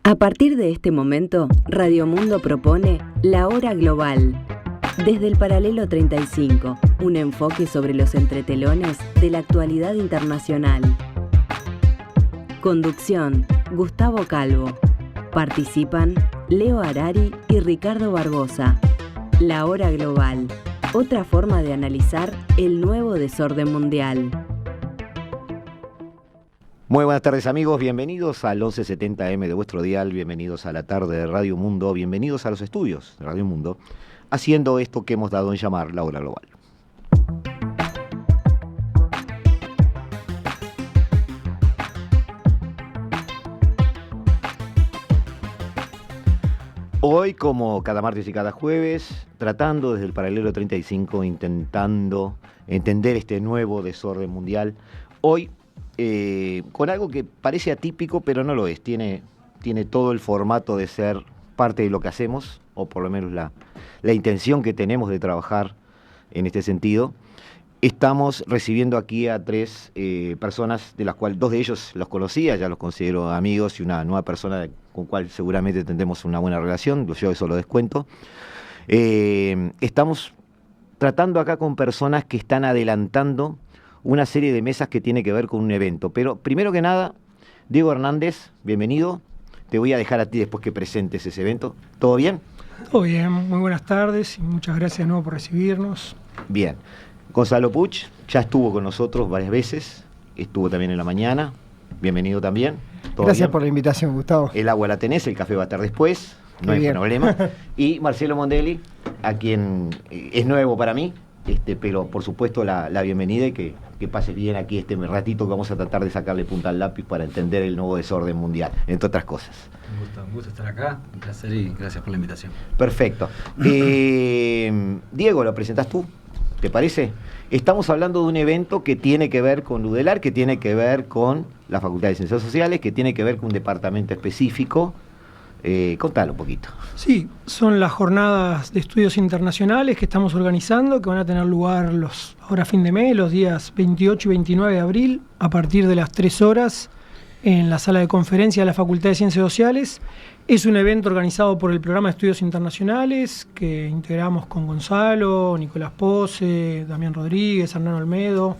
A partir de este momento, Radio Mundo propone La Hora Global. Desde el Paralelo 35, un enfoque sobre los entretelones de la actualidad internacional. Conducción, Gustavo Calvo. Participan Leo Harari y Ricardo Barbosa. La Hora Global, otra forma de analizar el nuevo desorden mundial. Muy buenas tardes, amigos, bienvenidos al 1170M de vuestro dial, bienvenidos a la tarde de Radio Mundo, bienvenidos a los estudios de Radio Mundo, haciendo esto que hemos dado en llamar La Hora Global. Hoy, como cada martes y cada jueves, tratando desde el Paralelo 35, intentando entender este nuevo desorden mundial, hoy con algo que parece atípico, pero no lo es. Tiene todo el formato de ser parte de lo que hacemos, o por lo menos la intención que tenemos de trabajar en este sentido. Estamos recibiendo aquí a tres personas, de las cuales dos de ellos los conocía, ya los considero amigos, y una nueva persona con cual seguramente tendremos una buena relación, yo eso lo descuento. Estamos tratando acá con personas que están adelantando una serie de mesas que tiene que ver con un evento. Pero primero que nada, Diego Hernández, bienvenido. Te voy a dejar a ti después que presentes ese evento. ¿Todo bien? Todo bien, muy buenas tardes y muchas gracias de nuevo por recibirnos. Bien. Gonzalo Puch ya estuvo con nosotros varias veces, estuvo también en la mañana. Bienvenido también. Gracias por la invitación, Gustavo. El agua la tenés, el café va a estar después, no hay problema. Y Marcelo Mondelli, a quien es nuevo para mí, pero por supuesto la bienvenida y que pases bien aquí este ratito que vamos a tratar de sacarle punta al lápiz para entender el nuevo desorden mundial, entre otras cosas. Un gusto estar acá, un placer y gracias por la invitación. Perfecto. Diego, ¿lo presentás tú? ¿Te parece? Estamos hablando de un evento que tiene que ver con Ludelar, que tiene que ver con la Facultad de Ciencias Sociales, que tiene que ver con un departamento específico. Contalo un poquito. Sí, son las jornadas de estudios internacionales que estamos organizando, que van a tener lugar ahora a fin de mes, los días 28 y 29 de abril, a partir de las 3 horas, en la sala de conferencia de la Facultad de Ciencias Sociales. Es un evento organizado por el Programa de Estudios Internacionales, que integramos con Gonzalo, Nicolás Pose, Damián Rodríguez, Hernán Olmedo,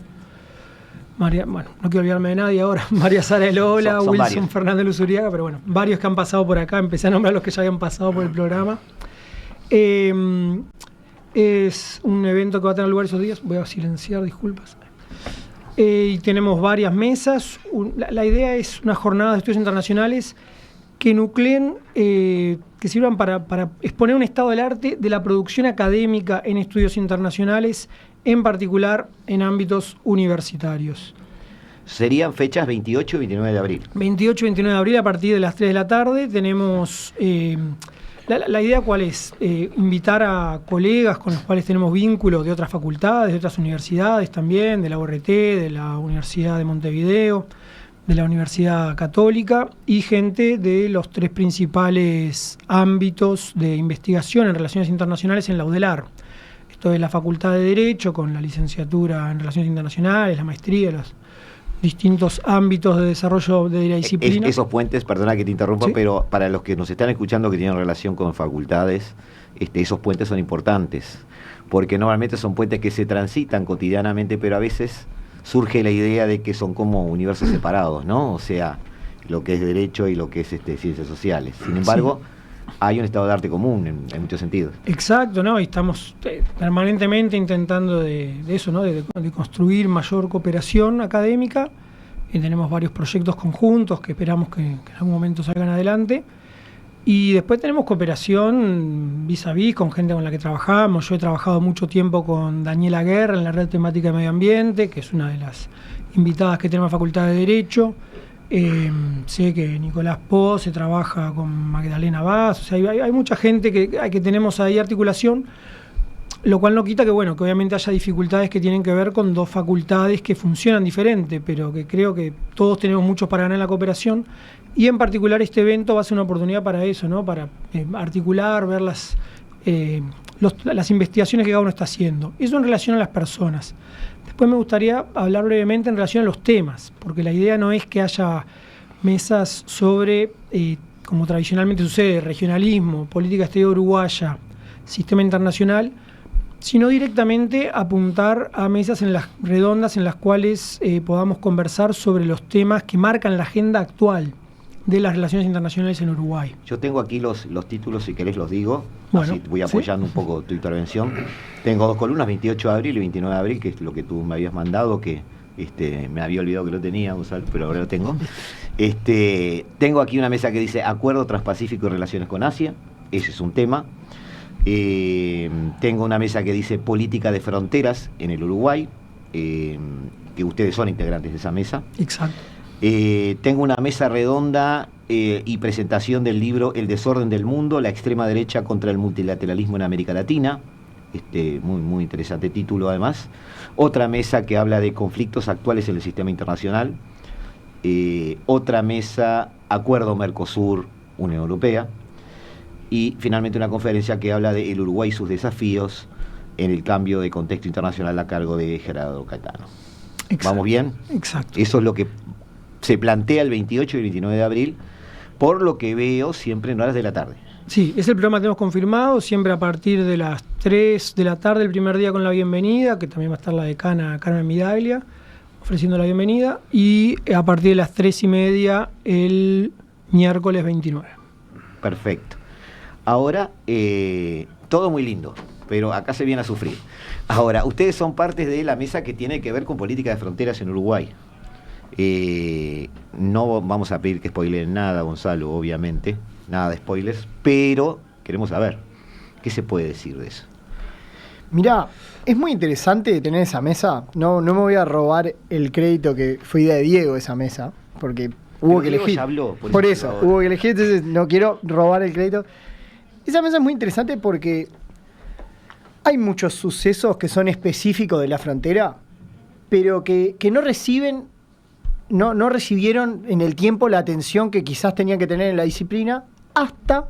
no quiero olvidarme de nadie ahora, María Sara Elola, son Wilson varios. Fernández Luzuriaga, pero bueno, varios que han pasado por acá, empecé a nombrar los que ya habían pasado por el programa. Es un evento que va a tener lugar esos días, voy a silenciar, disculpas. Y tenemos varias mesas. La idea es una jornada de estudios internacionales que nucleen, que sirvan para exponer un estado del arte de la producción académica en estudios internacionales, en particular en ámbitos universitarios. Serían fechas 28 y 29 de abril. 28 y 29 de abril a partir de las 3 de la tarde. Tenemos... La idea, ¿cuál es? Invitar a colegas con los cuales tenemos vínculos de otras facultades, de otras universidades también, de la URT, de la Universidad de Montevideo, de la Universidad Católica, y gente de los tres principales ámbitos de investigación en relaciones internacionales en la UDELAR. Esto es la Facultad de Derecho, con la licenciatura en Relaciones Internacionales, la maestría, los distintos ámbitos de desarrollo de la disciplina. Esos puentes, perdona que te interrumpa, ¿sí? Pero para los que nos están escuchando que tienen relación con facultades, esos puentes son importantes, porque normalmente son puentes que se transitan cotidianamente, pero a veces surge la idea de que son como universos separados, ¿no? O sea, lo que es derecho y lo que es ciencias sociales. Sin embargo, sí, hay un estado de arte común en muchos sentidos. Exacto, ¿no? Y estamos permanentemente intentando de eso, ¿no? De construir mayor cooperación académica. Y tenemos varios proyectos conjuntos que esperamos que en algún momento salgan adelante. Y después tenemos cooperación vis a vis con gente con la que trabajamos. Yo he trabajado mucho tiempo con Daniela Guerra en la Red Temática de Medio Ambiente, que es una de las invitadas que tenemos en la Facultad de Derecho. Sé que Nicolás Pose trabaja con Magdalena Vaz, o sea, hay mucha gente que tenemos ahí articulación, lo cual no quita que obviamente haya dificultades que tienen que ver con dos facultades que funcionan diferente, pero que creo que todos tenemos mucho para ganar en la cooperación, y en particular este evento va a ser una oportunidad para eso, ¿no? Para articular, ver las investigaciones que cada uno está haciendo. Eso en relación a las personas. Después me gustaría hablar brevemente en relación a los temas, porque la idea no es que haya mesas sobre como tradicionalmente sucede, regionalismo, política exterior uruguaya, sistema internacional, sino directamente apuntar a mesas redondas en las cuales podamos conversar sobre los temas que marcan la agenda actual de las relaciones internacionales en Uruguay. Yo tengo aquí los títulos, si querés los digo, bueno, así voy apoyando un poco tu intervención. Tengo 2 columnas, 28 de abril y 29 de abril, que es lo que tú me habías mandado, que me había olvidado que lo tenía, Gonzalo, pero ahora lo tengo. Tengo aquí una mesa que dice Acuerdo Transpacífico y Relaciones con Asia, ese es un tema. Tengo una mesa que dice Política de Fronteras en el Uruguay, que ustedes son integrantes de esa mesa. Exacto. Tengo una mesa redonda y presentación del libro El desorden del mundo, la extrema derecha contra el multilateralismo en América Latina. Muy, muy interesante título además. Otra mesa que habla de conflictos actuales en el sistema internacional. Otra mesa, Acuerdo Mercosur-Unión Europea. Y finalmente una conferencia que habla de el Uruguay y sus desafíos en el cambio de contexto internacional a cargo de Gerardo Caetano. Exacto. ¿Vamos bien? Exacto. Eso es lo que se plantea el 28 y el 29 de abril, por lo que veo siempre en horas de la tarde. Sí, es el programa que tenemos confirmado, siempre a partir de las 3 de la tarde, el primer día con la bienvenida, que también va a estar la decana Carmen Midaglia, ofreciendo la bienvenida, y a partir de las 3:30 el miércoles 29. Perfecto. Ahora, todo muy lindo, pero acá se viene a sufrir. Ahora, ustedes son parte de la mesa que tiene que ver con política de fronteras en Uruguay. No vamos a pedir que spoileen nada, Gonzalo, obviamente, nada de spoilers, pero queremos saber, ¿qué se puede decir de eso? Mirá, es muy interesante tener esa mesa. No me voy a robar el crédito que fue idea de Diego esa mesa, porque hubo que elegir. Ya habló, por eso hubo que elegir, entonces no quiero robar el crédito. Esa mesa es muy interesante porque hay muchos sucesos que son específicos de la frontera, pero que no recibieron en el tiempo la atención que quizás tenían que tener en la disciplina, hasta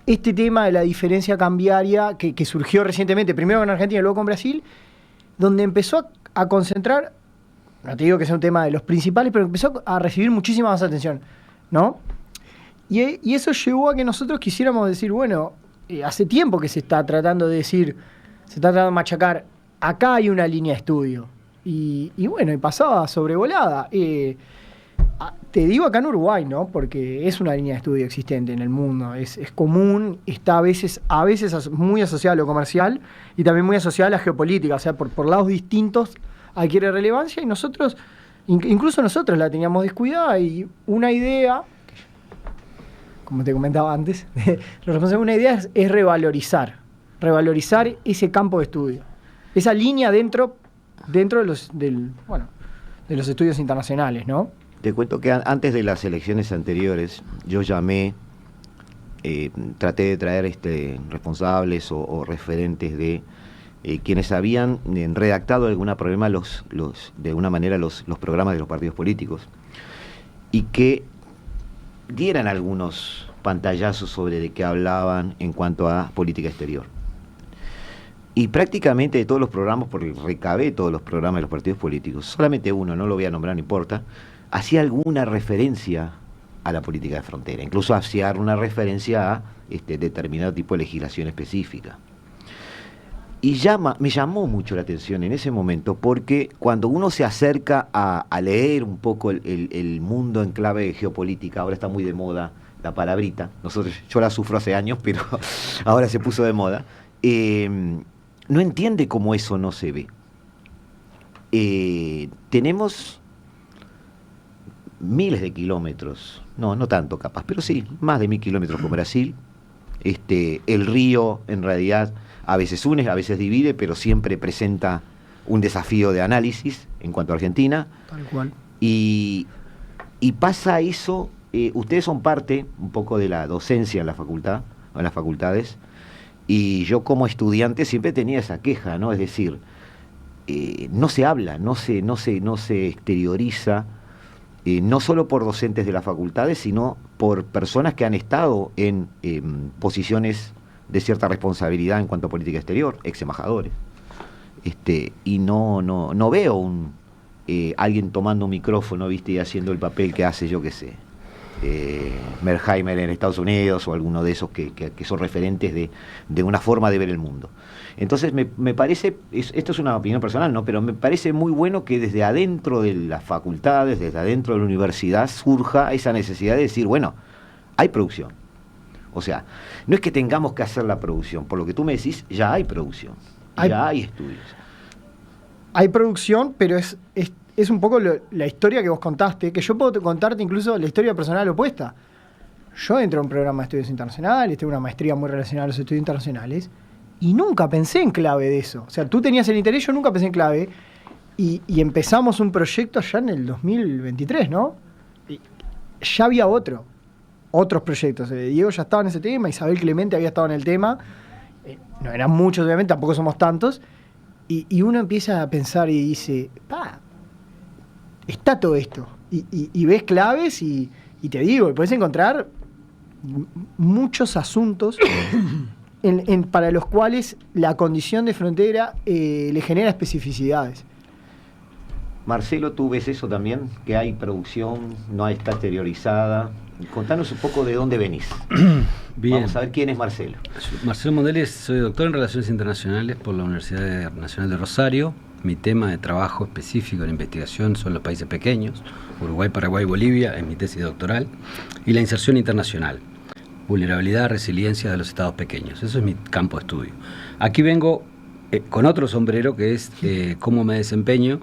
este tema de la diferencia cambiaria que surgió recientemente, primero con Argentina y luego con Brasil, donde empezó a concentrar, no te digo que sea un tema de los principales, pero empezó a recibir muchísima más atención, ¿no? Y eso llevó a que nosotros quisiéramos decir, bueno, hace tiempo que se está tratando de decir, se está tratando de machacar, acá hay una línea de estudio. Y bueno, y pasaba sobrevolada. Te digo acá en Uruguay, ¿no? Porque es una línea de estudio existente en el mundo. Es común, está a veces muy asociada a lo comercial y también muy asociada a la geopolítica. O sea, por lados distintos adquiere relevancia y nosotros, incluso nosotros la teníamos descuidada y una idea, como te comentaba antes, una idea es revalorizar ese campo de estudio. Esa línea dentro de los estudios internacionales, ¿no? Te cuento que antes de las elecciones anteriores, yo llamé, traté de traer responsables o referentes de quienes habían redactado de alguna forma de alguna manera los programas de los partidos políticos y que dieran algunos pantallazos sobre de qué hablaban en cuanto a política exterior. Y prácticamente de todos los programas, porque recabé todos los programas de los partidos políticos, solamente uno, no lo voy a nombrar, no importa, hacía alguna referencia a la política de frontera, incluso hacía una referencia a determinado tipo de legislación específica. Y me llamó mucho la atención en ese momento, porque cuando uno se acerca a leer un poco el mundo en clave geopolítica, ahora está muy de moda la palabrita, yo la sufro hace años, pero ahora se puso de moda, no entiende cómo eso no se ve. Tenemos miles de kilómetros, no tanto capaz, pero sí, más de 1000 kilómetros con Brasil. El río en realidad a veces une, a veces divide, pero siempre presenta un desafío de análisis en cuanto a Argentina. Tal cual. Y pasa eso, ustedes son parte un poco de la docencia en la facultad, o en las facultades, y yo como estudiante siempre tenía esa queja, ¿no? Es decir, no se habla, no se exterioriza, no solo por docentes de las facultades, sino por personas que han estado en posiciones de cierta responsabilidad en cuanto a política exterior, ex embajadores. Y no veo alguien tomando un micrófono, ¿viste? Y haciendo el papel que hace, yo qué sé, Merkheimer en Estados Unidos o alguno de esos que son referentes de una forma de ver el mundo. Entonces me parece, esto es una opinión personal, ¿no? Pero me parece muy bueno que desde adentro de las facultades, desde adentro de la universidad, surja esa necesidad de decir, bueno, hay producción. O sea, no es que tengamos que hacer la producción, por lo que tú me decís, ya hay producción, ya hay estudios. Hay producción, pero es un poco la historia que vos contaste, que yo puedo contarte incluso la historia personal opuesta. Yo entré a un programa de estudios internacionales, tengo una maestría muy relacionada a los estudios internacionales, y nunca pensé en clave de eso. O sea, tú tenías el interés, yo nunca pensé en clave, y empezamos un proyecto allá en el 2023, ¿no? Y ya había otros proyectos. Diego ya estaba en ese tema, Isabel Clemente había estado en el tema, no eran muchos obviamente, tampoco somos tantos, y uno empieza a pensar y dice, está todo esto, y ves claves y te digo, puedes encontrar muchos asuntos para los cuales la condición de frontera le genera especificidades. Marcelo, ¿tú ves eso también? Que hay producción, no está exteriorizada. Contanos un poco de dónde venís. Bien. Vamos a ver quién es Marcelo. Marcelo Mondelli, soy doctor en Relaciones Internacionales por la Universidad Nacional de Rosario. Mi tema de trabajo específico en investigación son los países pequeños, Uruguay, Paraguay, Bolivia, es mi tesis doctoral, y la inserción internacional, vulnerabilidad, resiliencia de los estados pequeños. Eso es mi campo de estudio. Aquí vengo con otro sombrero que es cómo me desempeño.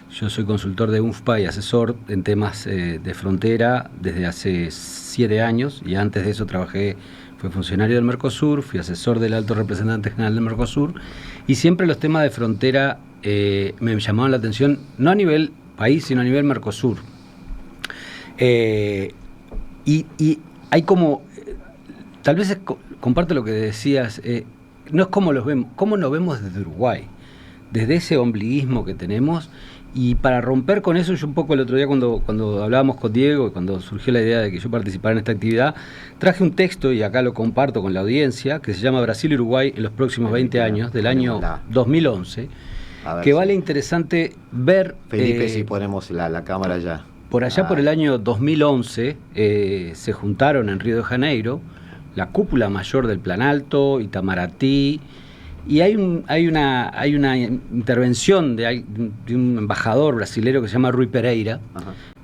Yo soy consultor de UNFPA y asesor en temas de frontera desde hace 7 años, y antes de eso fui funcionario del Mercosur, fui asesor del alto representante general del Mercosur, y siempre los temas de frontera me llamaban la atención, no a nivel país, sino a nivel Mercosur. Y hay como, tal vez comparto lo que decías, no es cómo nos vemos desde Uruguay, desde ese ombliguismo que tenemos. Y para romper con eso, yo un poco el otro día cuando hablábamos con Diego, y cuando surgió la idea de que yo participara en esta actividad, traje un texto, y acá lo comparto con la audiencia, que se llama Brasil y Uruguay en los próximos 20 años, del año 2011, que vale interesante ver... Felipe, si ponemos la cámara ya. Por allá por el año 2011 se juntaron en Río de Janeiro la cúpula mayor del Plan Alto, Itamaraty, y hay una intervención de un embajador brasilero que se llama Rui Pereira,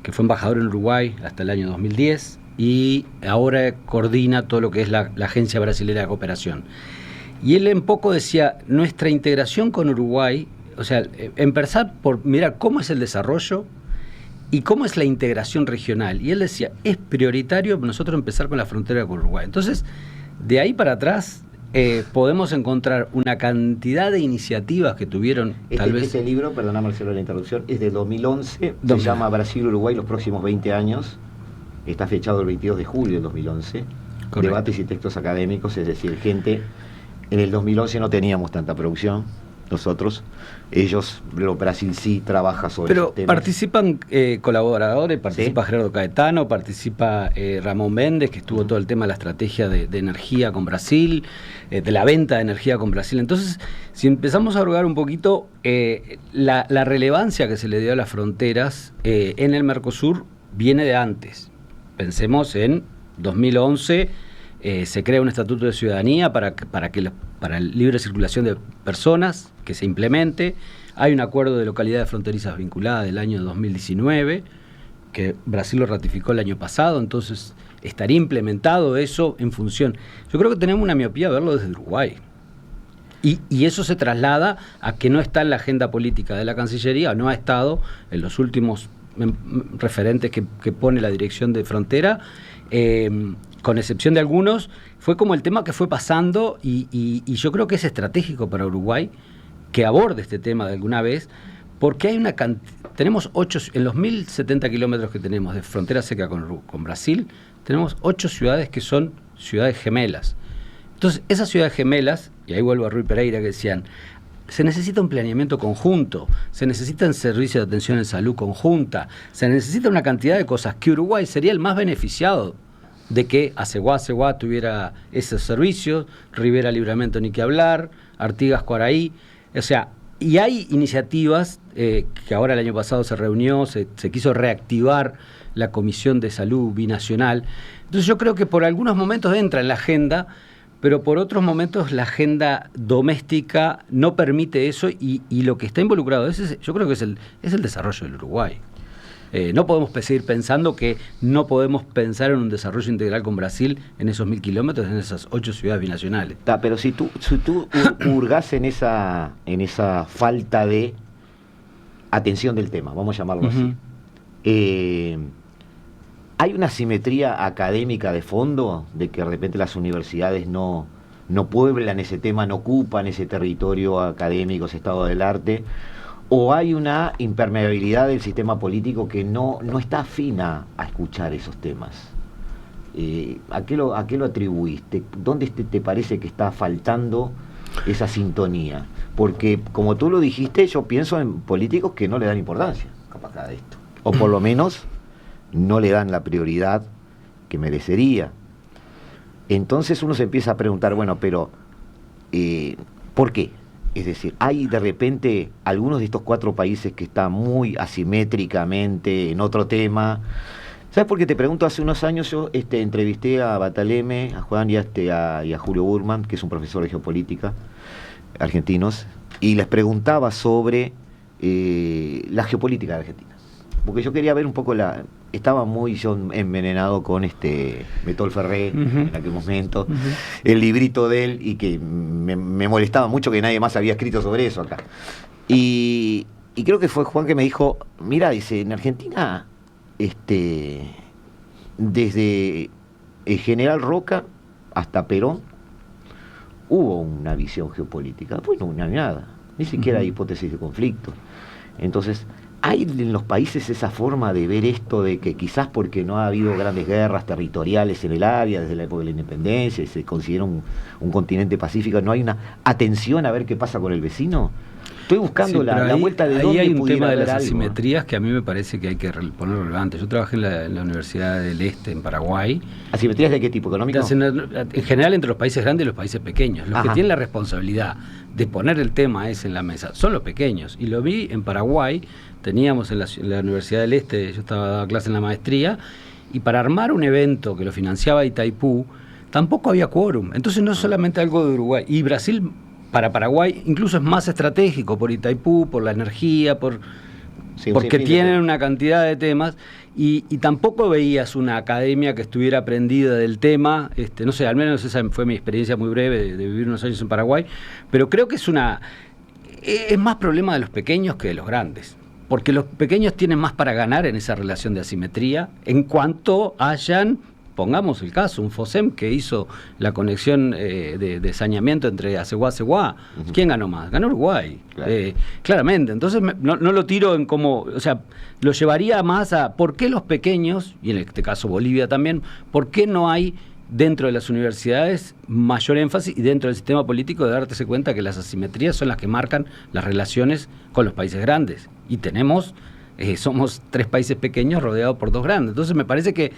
que fue embajador en Uruguay hasta el año 2010 y ahora coordina todo lo que es la Agencia Brasilera de Cooperación. Y él un poco decía, nuestra integración con Uruguay, o sea, empezar por mirar cómo es el desarrollo y cómo es la integración regional. Y él decía, es prioritario nosotros empezar con la frontera con Uruguay. Entonces, de ahí para atrás... podemos encontrar una cantidad de iniciativas que tuvieron, tal vez... Este libro, perdona Marcelo la interrupción, es de 2011, se llama Brasil-Uruguay los próximos 20 años, está fechado el 22 de julio del 2011, correcto. Debates y textos académicos, es decir, gente, en el 2011 no teníamos tanta producción, nosotros, Brasil sí trabaja sobre esos temas. Pero participan colaboradores, participa ¿sí? Gerardo Caetano, participa Ramón Méndez, que estuvo todo el tema de la estrategia de energía con Brasil, de la venta de energía con Brasil. Entonces, si empezamos a ahogar un poquito, la relevancia que se le dio a las fronteras en el Mercosur viene de antes. Pensemos en 2011, se crea un estatuto de ciudadanía para la libre circulación de personas, que se implemente. Hay un acuerdo de localidades fronterizas vinculadas del año 2019, que Brasil lo ratificó el año pasado, entonces estaría implementado eso en función. Yo creo que tenemos una miopía verlo desde Uruguay. Y eso se traslada a que no está en la agenda política de la Cancillería, no ha estado en los últimos referentes que pone la Dirección de Frontera, con excepción de algunos, fue como el tema que fue pasando y yo creo que es estratégico para Uruguay que aborde este tema de alguna vez, porque hay tenemos 8, en los 1070 kilómetros que tenemos de frontera seca con Brasil, tenemos 8 ciudades que son ciudades gemelas. Entonces, esas ciudades gemelas, y ahí vuelvo a Rui Pereira, que decían, se necesita un planeamiento conjunto, se necesitan servicios de atención en salud conjunta, se necesita una cantidad de cosas que Uruguay sería el más beneficiado de que Aceguá tuviera esos servicios, Rivera Libramento ni que hablar, Artigas Cuaraí, o sea, Y hay iniciativas que ahora el año pasado se reunió, se quiso reactivar la Comisión de Salud Binacional. Entonces yo creo que por algunos momentos entra en la agenda, pero por otros momentos la agenda doméstica no permite eso y lo que está involucrado, yo creo que es el desarrollo del Uruguay. No podemos seguir pensando que no podemos pensar en un desarrollo integral con Brasil en esos 1000 kilómetros, en esas 8 ciudades binacionales. Pero si tú hurgás en esa falta de atención del tema, vamos a llamarlo así, ¿hay una asimetría académica de fondo de que de repente las universidades no pueblan ese tema, no ocupan ese territorio académico, ese estado del arte? ¿O hay una impermeabilidad del sistema político que no está afina a escuchar esos temas? ¿A qué lo atribuiste? ¿Dónde te parece que está faltando esa sintonía? Porque, como tú lo dijiste, yo pienso en políticos que no le dan importancia capaz a esto. O por lo menos no le dan la prioridad que merecería. Entonces uno se empieza a preguntar, bueno, pero ¿por qué? Es decir, hay de repente algunos de estos 4 países que están muy asimétricamente en otro tema. ¿Sabes por qué te pregunto? Hace unos años yo entrevisté a Bataleme, a Juan y a Julio Burman, que es un profesor de geopolítica, argentinos, y les preguntaba sobre la geopolítica de Argentina. Porque yo quería ver un poco estaba muy yo envenenado con Metol Ferré en aquel momento, el librito de él, y que me molestaba mucho que nadie más había escrito sobre eso acá. Y creo que fue Juan que me dijo, mira, dice, en Argentina, desde el general Roca hasta Perón, hubo una visión geopolítica. Después no hay nada, ni siquiera hay hipótesis de conflicto. Entonces, ¿hay en los países esa forma de ver esto de que quizás porque no ha habido grandes guerras territoriales en el área desde la época de la independencia y se considera un continente pacífico, no hay una atención a ver qué pasa con el vecino? Estoy buscando la vuelta de dónde hay un tema de las algo. Asimetrías que a mí me parece que hay que poner relevante. Yo trabajé en la Universidad del Este, en Paraguay. ¿Asimetrías de qué tipo? ¿Económico? En general entre los países grandes y los países pequeños. Los que tienen la responsabilidad de poner el tema ese en la mesa son los pequeños. Y lo vi en Paraguay. Teníamos en la Universidad del Este, yo estaba dando clase en la maestría, y para armar un evento que lo financiaba Itaipú, tampoco había quórum. Entonces no es solamente algo de Uruguay. Y Brasil, para Paraguay, incluso es más estratégico por Itaipú, por la energía, porque tienen una cantidad de temas, y tampoco veías una academia que estuviera aprendida del tema. No sé, al menos esa fue mi experiencia muy breve de vivir unos años en Paraguay, pero creo que es más problema de los pequeños que de los grandes. Porque los pequeños tienen más para ganar en esa relación de asimetría en cuanto hayan, pongamos el caso, un FOSEM que hizo la conexión de saneamiento entre Aceguá y Aceguá. ¿Quién ganó más? Ganó Uruguay, claro. Claramente. Entonces no lo tiro en como, o sea, lo llevaría más a por qué los pequeños, y en este caso Bolivia también, por qué no hay dentro de las universidades mayor énfasis, y dentro del sistema político de darse cuenta que las asimetrías son las que marcan las relaciones con los países grandes. Y somos 3 países pequeños rodeados por 2 grandes. Entonces me parece que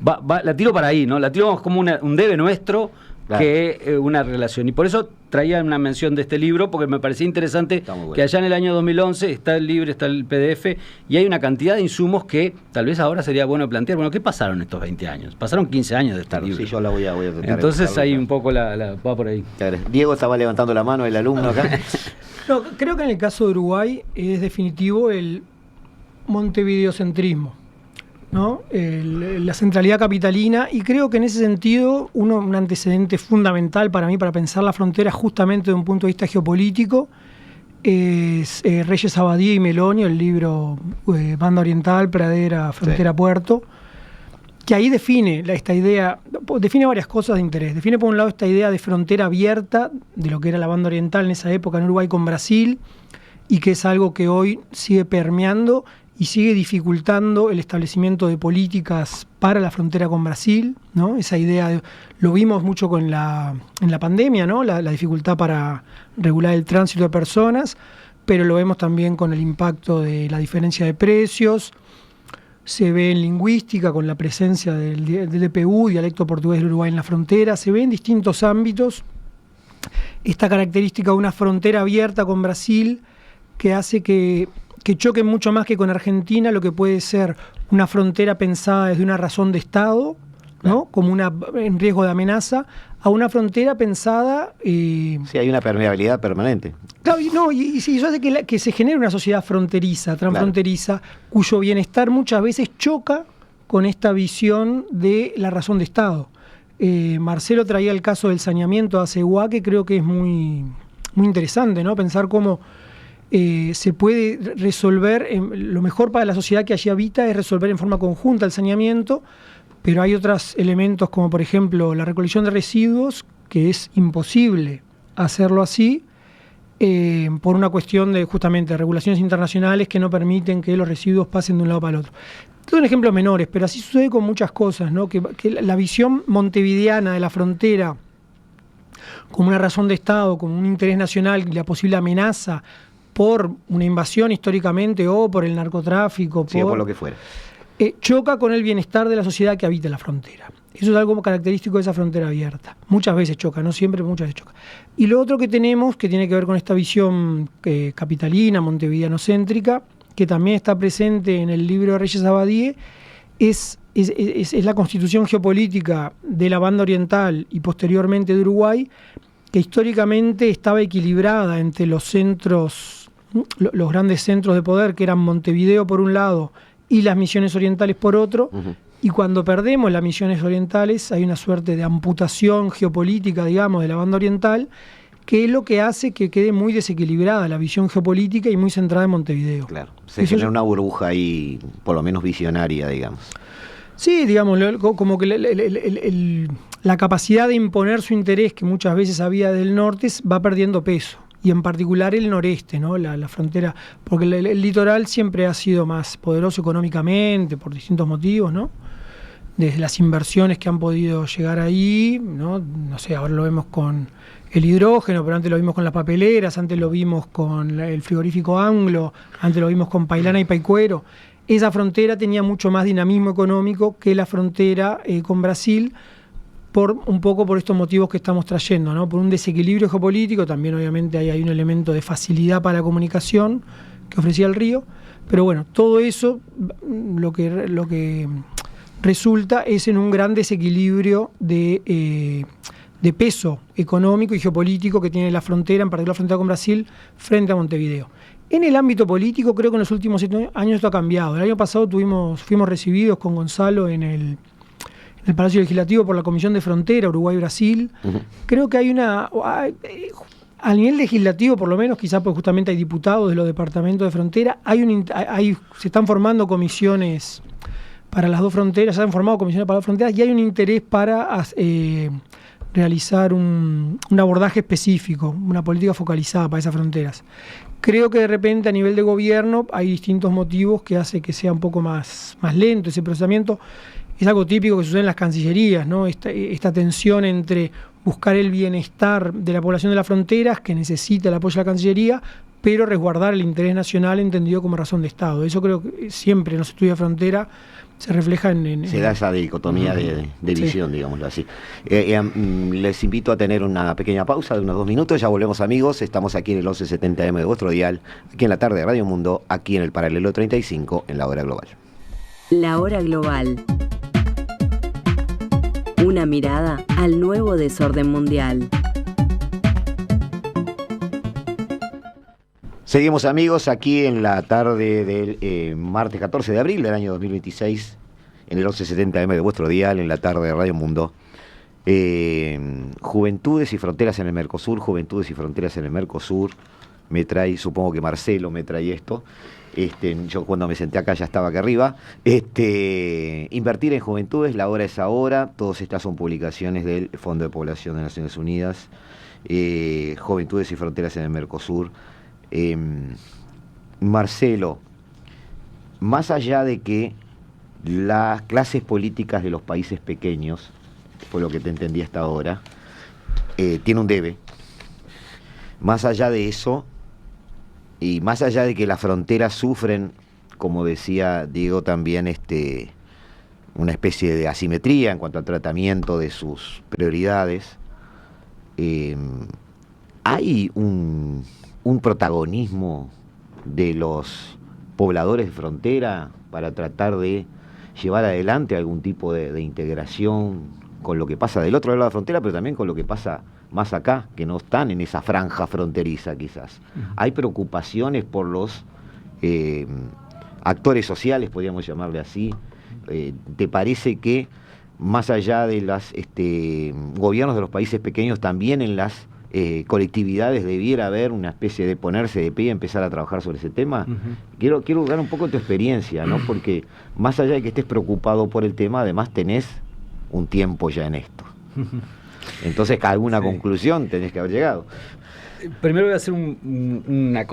la tiro para ahí, ¿no? La tiro como un debe nuestro, claro, que una relación. Y por eso traía una mención de este libro, porque me parecía interesante que allá en el año 2011 está el libro, está el PDF, y hay una cantidad de insumos que tal vez ahora sería bueno plantear. Bueno, ¿qué pasaron estos 20 años? Pasaron 15 años de este libro. Sí, yo la voy a tratar. Entonces hay un poco va por ahí. Diego estaba levantando la mano, el alumno acá. No, creo que en el caso de Uruguay es definitivo el montevideocentrismo, ¿no? La centralidad capitalina, y creo que en ese sentido un antecedente fundamental para mí para pensar la frontera justamente de un punto de vista geopolítico es Reyes Abadía y Meloni, el libro Banda Oriental, Pradera, Frontera, Puerto, que ahí define esta idea, define varias cosas de interés. Define por un lado esta idea de frontera abierta de lo que era la Banda Oriental en esa época en Uruguay con Brasil, y que es algo que hoy sigue permeando y sigue dificultando el establecimiento de políticas para la frontera con Brasil, ¿no? Esa idea lo vimos mucho en la pandemia, ¿no? La dificultad para regular el tránsito de personas, pero lo vemos también con el impacto de la diferencia de precios. Se ve en lingüística con la presencia del DPU, dialecto portugués del Uruguay, en la frontera. Se ve en distintos ámbitos esta característica de una frontera abierta con Brasil que hace que choque mucho más que con Argentina lo que puede ser una frontera pensada desde una razón de Estado, ¿no? Como en riesgo de amenaza, a una frontera pensada... Sí, hay una permeabilidad permanente. Claro, y eso hace que se genere una sociedad fronteriza, transfronteriza, cuyo bienestar muchas veces choca con esta visión de la razón de Estado. Marcelo traía el caso del saneamiento de Aceguá, que creo que es muy, muy interesante, ¿no? Pensar cómo se puede resolver, lo mejor para la sociedad que allí habita es resolver en forma conjunta el saneamiento, pero hay otros elementos como por ejemplo la recolección de residuos, que es imposible hacerlo así, por una cuestión de justamente regulaciones internacionales que no permiten que los residuos pasen de un lado para el otro. Son ejemplos menores, pero así sucede con muchas cosas, ¿no? Que la visión montevideana de la frontera como una razón de Estado, como un interés nacional y la posible amenaza por una invasión históricamente o por el narcotráfico, Sí, o por lo que fuera. Choca con el bienestar de la sociedad que habita la frontera. Eso es algo característico de esa frontera abierta. Muchas veces choca, no siempre, pero muchas veces choca. Y lo otro que tenemos, que tiene que ver con esta visión capitalina, montevideanocéntrica, que también está presente en el libro de Reyes Abadie, es la constitución geopolítica de la banda oriental y posteriormente de Uruguay, que históricamente estaba equilibrada entre los centros, los grandes centros de poder, que eran Montevideo por un lado y las misiones orientales por otro, y cuando perdemos las misiones orientales hay una suerte de amputación geopolítica, digamos, de la banda oriental, que es lo que hace que quede muy desequilibrada la visión geopolítica y muy centrada en Montevideo. Claro, se genera una burbuja ahí, por lo menos visionaria, digamos. Sí, digamos, como que la capacidad de imponer su interés, que muchas veces había del norte, va perdiendo peso. Y en particular el noreste, ¿no? La frontera, porque el litoral siempre ha sido más poderoso económicamente por distintos motivos, ¿no? Desde las inversiones que han podido llegar ahí, ¿no? No sé, ahora lo vemos con el hidrógeno, pero antes lo vimos con las papeleras, antes lo vimos con el frigorífico Anglo, antes lo vimos con Pailana y Paicuero. Esa frontera tenía mucho más dinamismo económico que la frontera con Brasil, un poco por estos motivos que estamos trayendo, ¿no? Por un desequilibrio geopolítico, también obviamente hay un elemento de facilidad para la comunicación que ofrecía el río, pero bueno, todo eso lo que resulta es en un gran desequilibrio de peso económico y geopolítico que tiene la frontera, en particular la frontera con Brasil, frente a Montevideo. En el ámbito político creo que en los últimos 7 años esto ha cambiado. El año pasado fuimos recibidos con Gonzalo en el Palacio Legislativo por la Comisión de Frontera, Uruguay-Brasil. Creo que a nivel legislativo, por lo menos, quizás porque justamente hay diputados de los departamentos de frontera, se están formando comisiones para las dos fronteras, se han formado comisiones para las fronteras y hay un interés para realizar un abordaje específico, una política focalizada para esas fronteras. Creo que de repente a nivel de gobierno hay distintos motivos que hace que sea un poco más lento ese procesamiento. Es algo típico que sucede en las cancillerías, ¿no? Esta tensión entre buscar el bienestar de la población de las fronteras, que necesita el apoyo de la Cancillería, pero resguardar el interés nacional entendido como razón de Estado. Eso creo que siempre en los estudios de frontera se refleja se da esa dicotomía de visión, sí, digámoslo así. Les invito a tener una pequeña pausa de unos 2 minutos, ya volvemos amigos, estamos aquí en el 1170M de vuestro dial, aquí en la tarde de Radio Mundo, aquí en el Paralelo 35, en la Hora Global. La Hora Global. Una mirada al nuevo desorden mundial. Seguimos amigos aquí en la tarde del martes 14 de abril del año 2026, en el 1170M de vuestro dial, en la tarde de Radio Mundo. Juventudes y fronteras en el Mercosur, Juventudes y fronteras en el Mercosur. Me trae, supongo que Marcelo me trae esto. Yo cuando me senté acá ya estaba acá arriba. Invertir en juventudes, la hora es ahora. Todas estas son publicaciones del Fondo de Población de Naciones Unidas. Juventudes y fronteras en el Mercosur. Marcelo, más allá de que las clases políticas de los países pequeños, fue lo que te entendí hasta ahora, tiene un debe, más allá de eso, y más allá de que las fronteras sufren, como decía Diego también, una especie de asimetría en cuanto al tratamiento de sus prioridades, hay un protagonismo de los pobladores de frontera para tratar de llevar adelante algún tipo de integración con lo que pasa del otro lado de la frontera, pero también con lo que pasa más acá, que no están en esa franja fronteriza quizás? Hay preocupaciones por los actores sociales, podríamos llamarle así. ¿Te parece que más allá de los gobiernos de los países pequeños, también en las colectividades debiera haber una especie de ponerse de pie y empezar a trabajar sobre ese tema? Quiero dar un poco tu experiencia, ¿no? Porque más allá de que estés preocupado por el tema, además tenés un tiempo ya en esto. Entonces, a alguna conclusión tenés que haber llegado. Primero voy a hacer una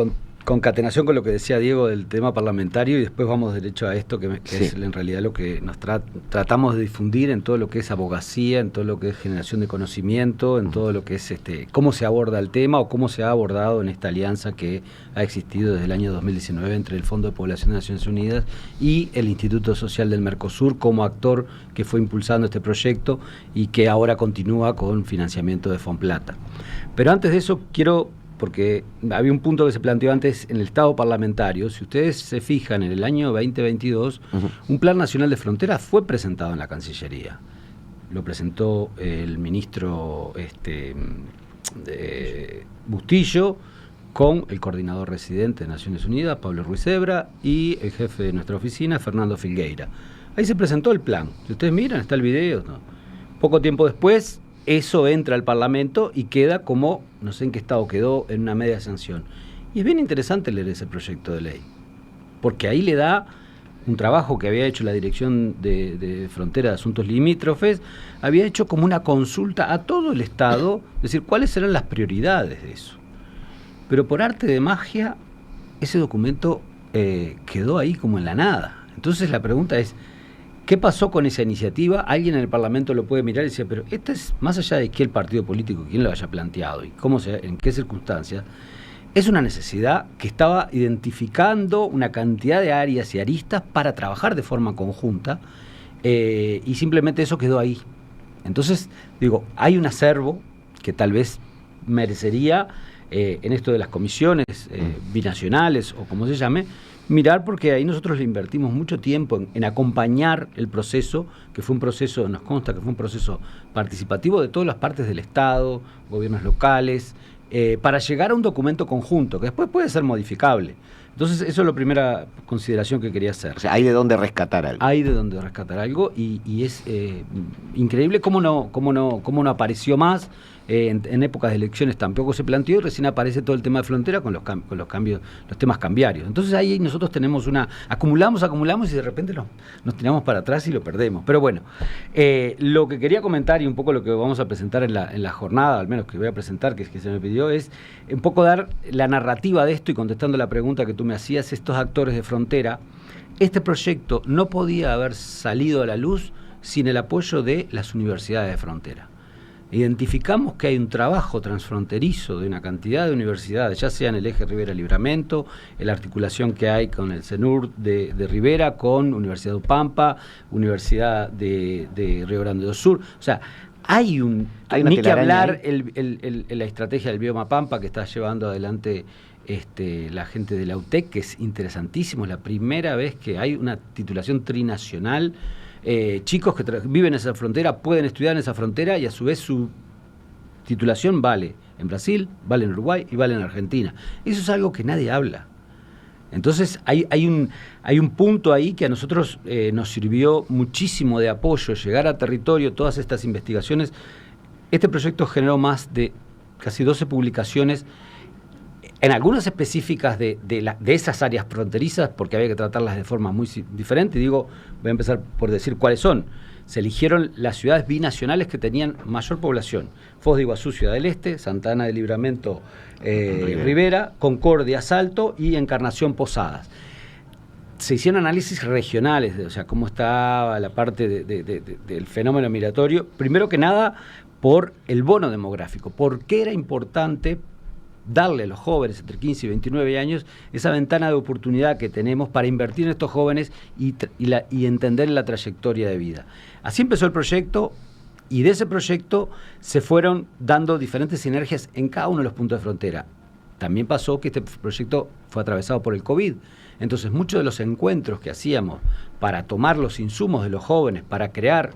concatenación con lo que decía Diego del tema parlamentario y después vamos derecho a esto, que es en realidad lo que nos tratamos de difundir en todo lo que es abogacía, en todo lo que es generación de conocimiento, en todo lo que es cómo se aborda el tema o cómo se ha abordado en esta alianza que ha existido desde el año 2019 entre el Fondo de Población de Naciones Unidas y el Instituto Social del Mercosur como actor que fue impulsando este proyecto y que ahora continúa con financiamiento de Fonplata. Pero antes de eso porque había un punto que se planteó antes en el Estado parlamentario. Si ustedes se fijan, en el año 2022, un Plan Nacional de Fronteras fue presentado en la Cancillería. Lo presentó el ministro Bustillo con el coordinador residente de Naciones Unidas, Pablo Ruiz Zebra, y el jefe de nuestra oficina, Fernando Filgueira. Ahí se presentó el plan. Si ustedes miran, está el video, ¿no? Poco tiempo después, eso entra al Parlamento y queda como, no sé en qué estado quedó, en una media sanción. Y es bien interesante leer ese proyecto de ley, porque ahí le da un trabajo que había hecho la Dirección de Frontera de Asuntos Limítrofes, había hecho como una consulta a todo el Estado, es decir, cuáles eran las prioridades de eso. Pero por arte de magia, ese documento quedó ahí como en la nada. Entonces la pregunta es, ¿qué pasó con esa iniciativa? Alguien en el Parlamento lo puede mirar y decir, pero esto es, más allá de que el partido político, quién lo haya planteado y en qué circunstancias, es una necesidad que estaba identificando una cantidad de áreas y aristas para trabajar de forma conjunta, y simplemente eso quedó ahí. Entonces, digo, hay un acervo que tal vez merecería, en esto de las comisiones binacionales o como se llame, mirar, porque ahí nosotros le invertimos mucho tiempo en acompañar el proceso, que fue un proceso, nos consta que fue un proceso participativo de todas las partes del Estado, gobiernos locales, para llegar a un documento conjunto, que después puede ser modificable. Entonces, eso es la primera consideración que quería hacer. O sea, hay de dónde rescatar algo. Hay de dónde rescatar algo, y es increíble cómo no apareció más. En épocas de elecciones tampoco se planteó, y recién aparece todo el tema de frontera con los cambios, los temas cambiarios. Entonces ahí nosotros tenemos acumulamos y de repente nos tiramos para atrás y lo perdemos. Pero bueno, lo que quería comentar y un poco lo que vamos a presentar en la jornada, al menos que voy a presentar, que es que se me pidió, es un poco dar la narrativa de esto y contestando la pregunta que tú me hacías, estos actores de frontera. Este proyecto no podía haber salido a la luz sin el apoyo de las universidades de frontera. Identificamos que hay un trabajo transfronterizo de una cantidad de universidades, ya sea en el eje Rivera-Libramento, en la articulación que hay con el CENUR de Rivera, con Universidad de Upampa, Universidad de Río Grande do Sur. O sea, hay ni que hablar la estrategia del bioma Pampa que está llevando adelante la gente de la UTEC, que es interesantísimo, es la primera vez que hay una titulación trinacional. Chicos que viven en esa frontera pueden estudiar en esa frontera y a su vez su titulación vale en Brasil, vale en Uruguay y vale en Argentina. Eso es algo que nadie habla. Entonces hay un punto ahí que a nosotros nos sirvió muchísimo de apoyo, llegar a territorio, todas estas investigaciones. Este proyecto generó más de casi 12 publicaciones, en algunas específicas de esas áreas fronterizas, porque había que tratarlas de forma muy diferente. Voy a empezar por decir cuáles son. Se eligieron las ciudades binacionales que tenían mayor población: Foz de Iguazú, Ciudad del Este; Santa Ana de Libramento, Rivera; Concordia, Salto; y Encarnación, Posadas. Se hicieron análisis regionales, o sea, cómo estaba la parte del fenómeno migratorio. Primero que nada, por el bono demográfico. ¿Por qué era importante darle a los jóvenes entre 15 y 29 años esa ventana de oportunidad que tenemos para invertir en estos jóvenes y entender la trayectoria de vida? Así empezó el proyecto, y de ese proyecto se fueron dando diferentes sinergias en cada uno de los puntos de frontera. también pasó que este proyecto fue atravesado por el COVID. Entonces, muchos de los encuentros que hacíamos para tomar los insumos de los jóvenes, para crear,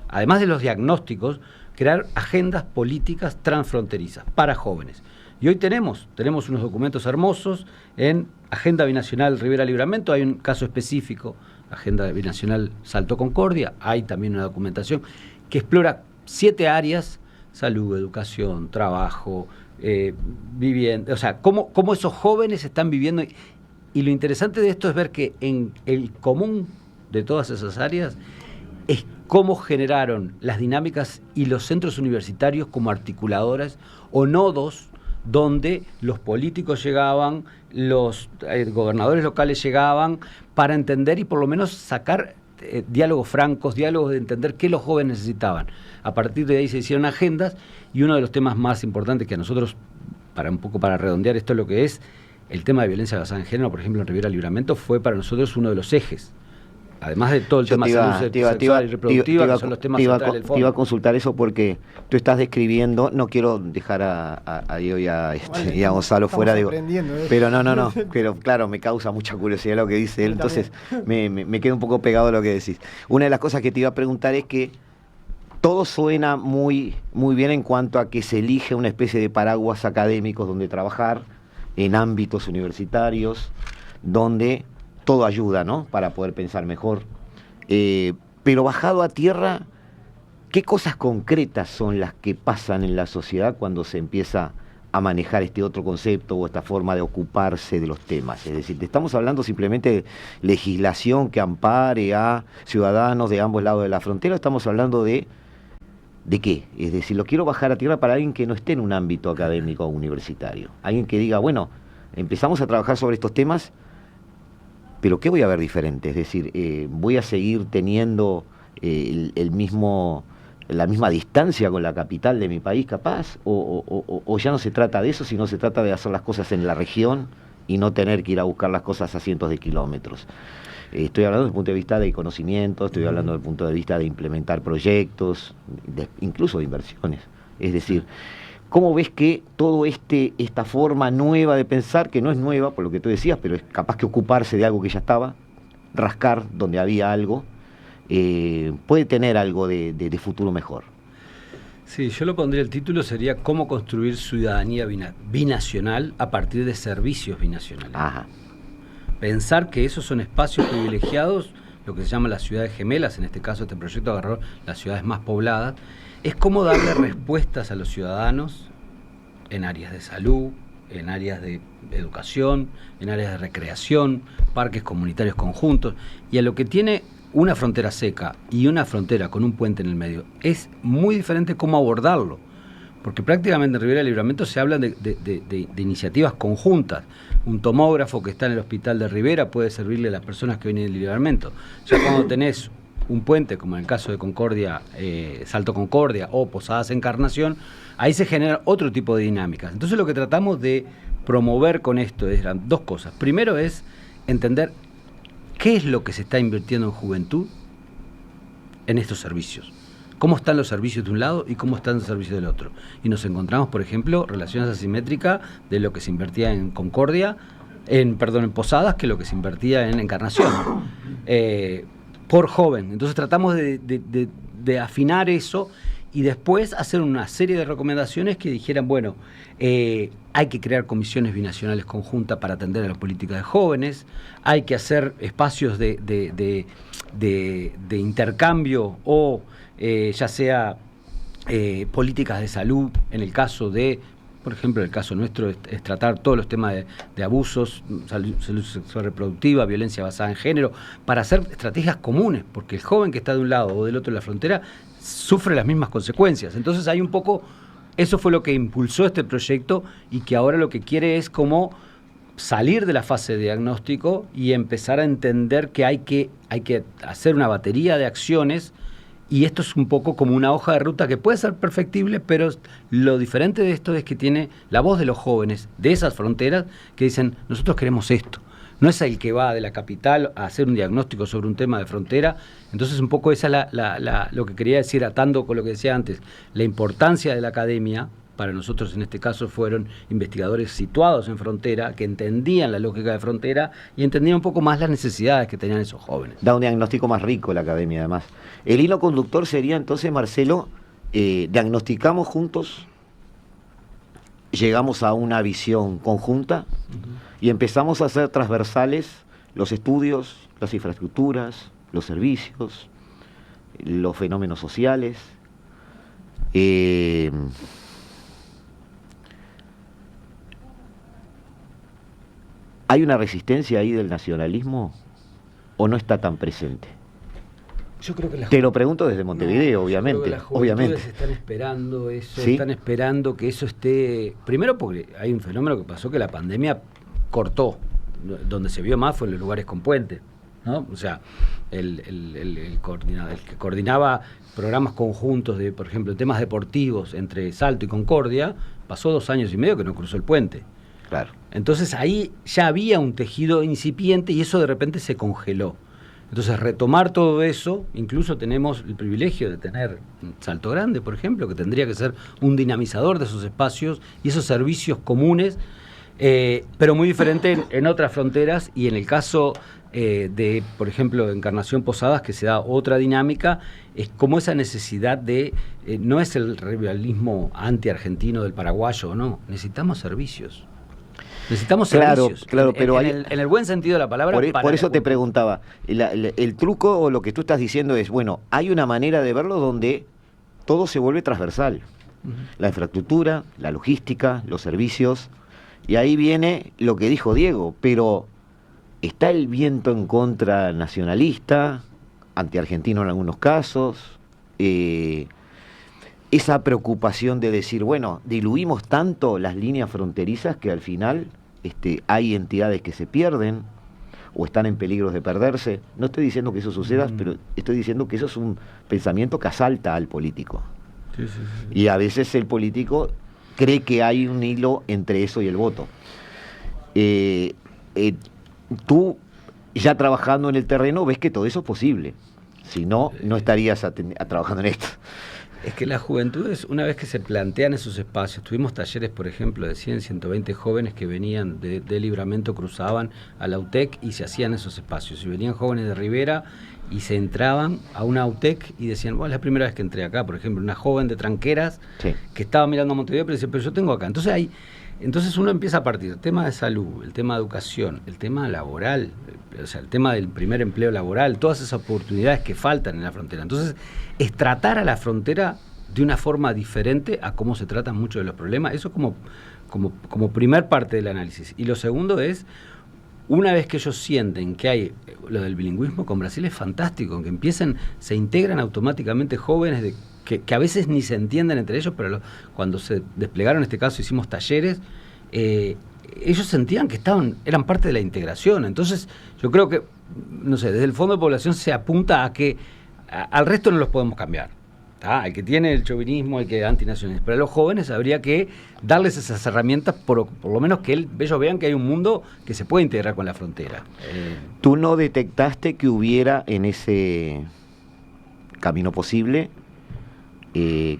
además de los diagnósticos, crear agendas políticas transfronterizas para jóvenes. Y hoy tenemos unos documentos hermosos en Agenda Binacional Rivera Libramento, hay un caso específico, Agenda Binacional Salto Concordia, hay también una documentación que explora 7 áreas: salud, educación, trabajo, vivienda, o sea, cómo esos jóvenes están viviendo. Y lo interesante de esto es ver que en el común de todas esas áreas es cómo generaron las dinámicas y los centros universitarios como articuladoras o nodos donde los políticos llegaban, los gobernadores locales llegaban para entender y por lo menos sacar diálogos francos, diálogos de entender qué los jóvenes necesitaban. A partir de ahí se hicieron agendas, y uno de los temas más importantes que a nosotros, para redondear esto lo que es, el tema de violencia basada en género, por ejemplo, en Rivera Libramento, fue para nosotros uno de los ejes. Además de todo el tema de salud sexual y reproductiva, que son los temas centrales del fondo. Te iba a consultar eso porque tú estás describiendo, no quiero dejar a Diego y a Gonzalo fuera, digo, pero no, pero claro, me causa mucha curiosidad lo que dice él, entonces me quedo un poco pegado a lo que decís. Una de las cosas que te iba a preguntar es que todo suena muy, muy bien en cuanto a que se elige una especie de paraguas académicos donde trabajar, en ámbitos universitarios, donde todo ayuda, ¿no?, para poder pensar mejor. Pero bajado a tierra, ¿qué cosas concretas son las que pasan en la sociedad cuando se empieza a manejar este otro concepto o esta forma de ocuparse de los temas? Es decir, estamos hablando simplemente de legislación que ampare a ciudadanos de ambos lados de la frontera, estamos hablando ¿de qué? Es decir, lo quiero bajar a tierra para alguien que no esté en un ámbito académico o universitario. Alguien que diga, bueno, empezamos a trabajar sobre estos temas, pero ¿qué voy a ver diferente? Es decir, ¿voy a seguir teniendo la misma distancia con la capital de mi país, capaz? ¿O ya no se trata de eso, sino se trata de hacer las cosas en la región y no tener que ir a buscar las cosas a cientos de kilómetros? Estoy hablando desde el punto de vista de conocimiento, estoy hablando desde el punto de vista de implementar proyectos, incluso de inversiones. Es decir, ¿cómo ves que todo esta forma nueva de pensar, que no es nueva por lo que tú decías, pero es capaz que ocuparse de algo que ya estaba, rascar donde había algo, puede tener algo de futuro mejor? Sí, yo lo pondría, el título sería ¿Cómo construir ciudadanía binacional a partir de servicios binacionales? Ajá. Pensar que esos son espacios privilegiados, lo que se llama las ciudades gemelas, en este caso este proyecto agarró las ciudades más pobladas, es cómo darle respuestas a los ciudadanos en áreas de salud, en áreas de educación, en áreas de recreación, parques comunitarios conjuntos, y a lo que tiene una frontera seca y una frontera con un puente en el medio, es muy diferente cómo abordarlo, porque prácticamente en Rivera del Libramento se habla de iniciativas conjuntas. Un tomógrafo que está en el hospital de Rivera puede servirle a las personas que vienen del Libramento. Ya cuando tenés un puente, como en el caso de Concordia, Salto Concordia o Posadas Encarnación, ahí se generan otro tipo de dinámicas. Entonces lo que tratamos de promover con esto eran 2 cosas. Primero es entender qué es lo que se está invirtiendo en juventud en estos servicios. Cómo están los servicios de un lado y cómo están los servicios del otro. Y nos encontramos, por ejemplo, relaciones asimétricas de lo que se invertía en Concordia, en Posadas, que lo que se invertía en Encarnación, por joven. Entonces tratamos de afinar eso y después hacer una serie de recomendaciones que dijeran, bueno, hay que crear comisiones binacionales conjuntas para atender a la política de jóvenes, hay que hacer espacios de intercambio o ya sea políticas de salud, en el caso de, por ejemplo, el caso nuestro es tratar todos los temas de abusos, salud sexual reproductiva, violencia basada en género, para hacer estrategias comunes, porque el joven que está de un lado o del otro de la frontera sufre las mismas consecuencias. Entonces hay un poco, eso fue lo que impulsó este proyecto y que ahora lo que quiere es como salir de la fase de diagnóstico y empezar a entender que hay que hacer una batería de acciones. Y esto es un poco como una hoja de ruta que puede ser perfectible, pero lo diferente de esto es que tiene la voz de los jóvenes de esas fronteras que dicen, nosotros queremos esto. No es el que va de la capital a hacer un diagnóstico sobre un tema de frontera. Entonces un poco esa es lo que quería decir, atando con lo que decía antes, la importancia de la academia para nosotros en este caso fueron investigadores situados en frontera, que entendían la lógica de frontera y entendían un poco más las necesidades que tenían esos jóvenes. Da un diagnóstico más rico la academia, además. El hilo conductor sería entonces, Marcelo, diagnosticamos juntos, llegamos a una visión conjunta y empezamos a hacer transversales los estudios, las infraestructuras, los servicios, los fenómenos sociales. ¿Hay una resistencia ahí del nacionalismo o no está tan presente? Yo creo que te lo pregunto desde Montevideo, no, obviamente. Yo creo que las juventudes están esperando eso, ¿sí? Están esperando que eso esté... Primero porque hay un fenómeno que pasó, que la pandemia cortó. Donde se vio más fue en los lugares con puente, ¿no? O sea, el que coordinaba programas conjuntos de, por ejemplo, temas deportivos entre Salto y Concordia, pasó 2 años y medio que no cruzó el puente. Claro. Entonces ahí ya había un tejido incipiente y eso de repente se congeló. Entonces retomar todo eso, incluso tenemos el privilegio de tener Salto Grande, por ejemplo, que tendría que ser un dinamizador de esos espacios y esos servicios comunes, pero muy diferente en otras fronteras, y en el caso de, por ejemplo, Encarnación Posadas, que se da otra dinámica, es como esa necesidad de, no es el rivalismo anti-argentino del paraguayo, no, necesitamos servicios. Necesitamos servicios. Claro, pero en el buen sentido de la palabra. Por eso te preguntaba, el truco o lo que tú estás diciendo es, bueno, hay una manera de verlo donde todo se vuelve transversal. La infraestructura, la logística, los servicios, y ahí viene lo que dijo Diego, pero está el viento en contra nacionalista, antiargentino en algunos casos, esa preocupación de decir, bueno, diluimos tanto las líneas fronterizas que al final hay entidades que se pierden o están en peligro de perderse. No estoy diciendo que eso suceda, pero estoy diciendo que eso es un pensamiento que asalta al político. Sí. Y a veces el político cree que hay un hilo entre eso y el voto. Tú, ya trabajando en el terreno, ves que todo eso es posible. Si no, no estarías trabajando en esto. Es que las juventudes, una vez que se plantean esos espacios, tuvimos talleres, por ejemplo, de 100, 120 jóvenes que venían de Libramento, cruzaban a la UTEC y se hacían esos espacios. Y venían jóvenes de Rivera y se entraban a una UTEC y decían, bueno, es la primera vez que entré acá. Por ejemplo, una joven de Tranqueras, sí, que estaba mirando a Montevideo, pero decía, pero yo tengo acá. Entonces uno empieza a partir del tema de salud, el tema de educación, el tema laboral, o sea, el tema del primer empleo laboral, todas esas oportunidades que faltan en la frontera. Entonces, es tratar a la frontera de una forma diferente a cómo se tratan muchos de los problemas. Eso como primer parte del análisis. Y lo segundo es, una vez que ellos sienten que hay lo del bilingüismo con Brasil, es fantástico, que se integran automáticamente jóvenes que a veces ni se entienden entre ellos, pero cuando se desplegaron, en este caso hicimos talleres, ellos sentían que eran parte de la integración. Entonces yo creo que, no sé, desde el Fondo de Población se apunta a que al resto no los podemos cambiar. El que tiene el chauvinismo, el que es antinacionalista, pero a los jóvenes habría que darles esas herramientas, por lo menos que ellos vean que hay un mundo que se puede integrar con la frontera. ¿Tú no detectaste que hubiera en ese camino posible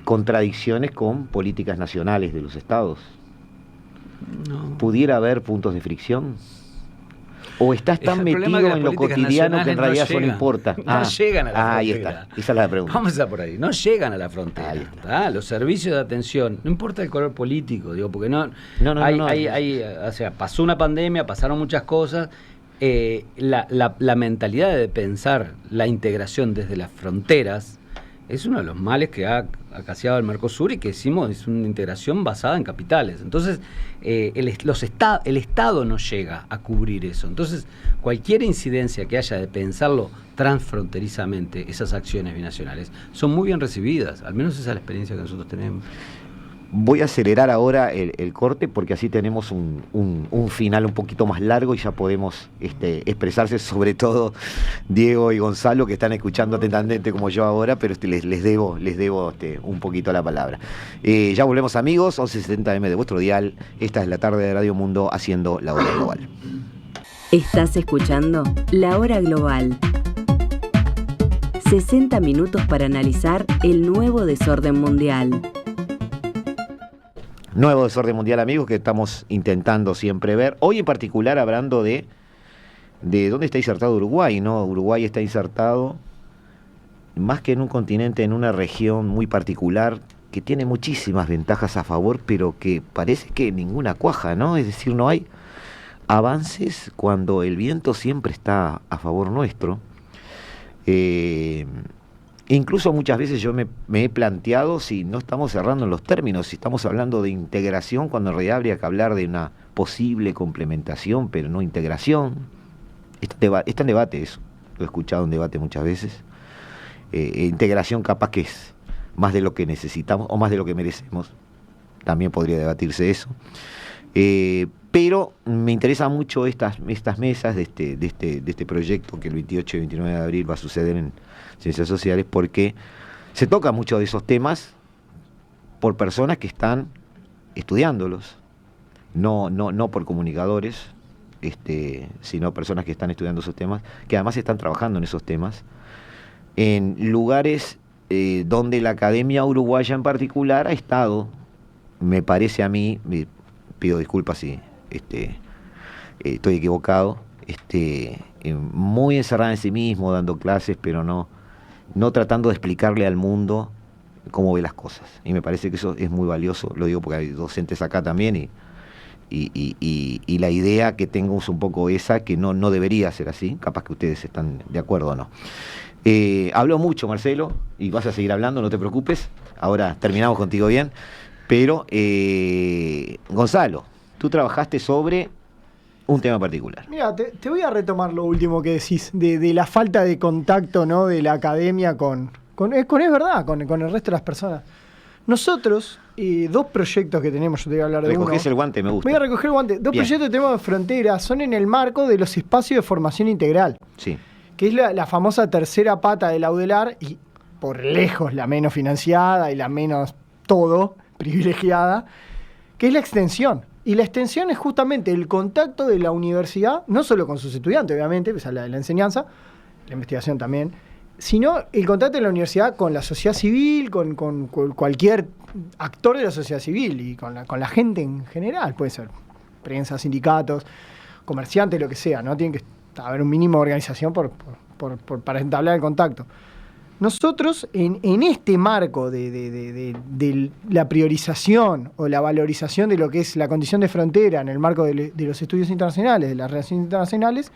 contradicciones con políticas nacionales de los estados? No. ¿Pudiera haber puntos de fricción? ¿O estás tan metido en lo cotidiano que en realidad eso no importa? No llegan a la frontera. Ahí está, esa es la pregunta. Vamos a por ahí, no llegan a la frontera. Los servicios de atención, no importa el color político, digo, porque o sea, pasó una pandemia, pasaron muchas cosas. La mentalidad de pensar la integración desde las fronteras es uno de los males que ha acaciado el Mercosur y que hicimos, es una integración basada en capitales. Entonces, el Estado no llega a cubrir eso. Entonces, cualquier incidencia que haya de pensarlo transfronterizamente, esas acciones binacionales, son muy bien recibidas. Al menos esa es la experiencia que nosotros tenemos. Voy a acelerar ahora el corte porque así tenemos un final un poquito más largo y ya podemos expresarse, sobre todo Diego y Gonzalo, que están escuchando atentamente como yo ahora, pero les debo un poquito la palabra. Ya volvemos, amigos, 11:70 de vuestro dial. Esta es la tarde de Radio Mundo haciendo La Hora Global. Estás escuchando La Hora Global. 60 minutos para analizar el nuevo desorden mundial. nuevo desorden mundial, amigos, que estamos intentando siempre ver. Hoy en particular hablando de dónde está insertado Uruguay, ¿no? Uruguay está insertado más que en un continente, en una región muy particular que tiene muchísimas ventajas a favor, pero que parece que ninguna cuaja, ¿no? Es decir, no hay avances cuando el viento siempre está a favor nuestro. Incluso muchas veces yo me he planteado si no estamos cerrando en los términos, si estamos hablando de integración, cuando en realidad habría que hablar de una posible complementación, pero no integración. Está en debate eso, lo he escuchado en debate muchas veces. Integración capaz que es más de lo que necesitamos o más de lo que merecemos, también podría debatirse eso. Pero me interesa mucho estas mesas de este proyecto que el 28 y 29 de abril va a suceder en Ciencias Sociales, porque se toca mucho de esos temas por personas que están estudiándolos, no por comunicadores, sino personas que están estudiando esos temas, que además están trabajando en esos temas, en lugares donde la academia uruguaya en particular ha estado, me parece a mí, pido disculpas si estoy equivocado, muy encerrada en sí mismo, dando clases, pero no tratando de explicarle al mundo cómo ve las cosas. Y me parece que eso es muy valioso, lo digo porque hay docentes acá también, y la idea que tengo es un poco esa, que no debería ser así, capaz que ustedes están de acuerdo o no. Hablo mucho, Marcelo, y vas a seguir hablando, no te preocupes. Ahora terminamos contigo bien. Pero, Gonzalo, tú trabajaste sobre un tema particular. Mira, te voy a retomar lo último que decís, de la falta de contacto, ¿no?, de la academia con el resto de las personas. Nosotros, dos proyectos que tenemos, yo te voy a hablar de uno. Recogés el guante, me gusta. Voy a recoger el guante. Dos proyectos que tenemos de frontera son en el marco de los espacios de formación integral. Sí. Que es la famosa tercera pata del Audelar, y por lejos la menos financiada y la menos todo privilegiada, que es la extensión. Y la extensión es justamente el contacto de la universidad, no solo con sus estudiantes, obviamente, pues la enseñanza, la investigación también, sino el contacto de la universidad con la sociedad civil, con cualquier actor de la sociedad civil y con la gente en general, puede ser prensa, sindicatos, comerciantes, lo que sea, ¿no? Tiene que haber un mínimo de organización para entablar el contacto. Nosotros, en este marco de la priorización o la valorización de lo que es la condición de frontera en el marco de los estudios internacionales, de las relaciones internacionales,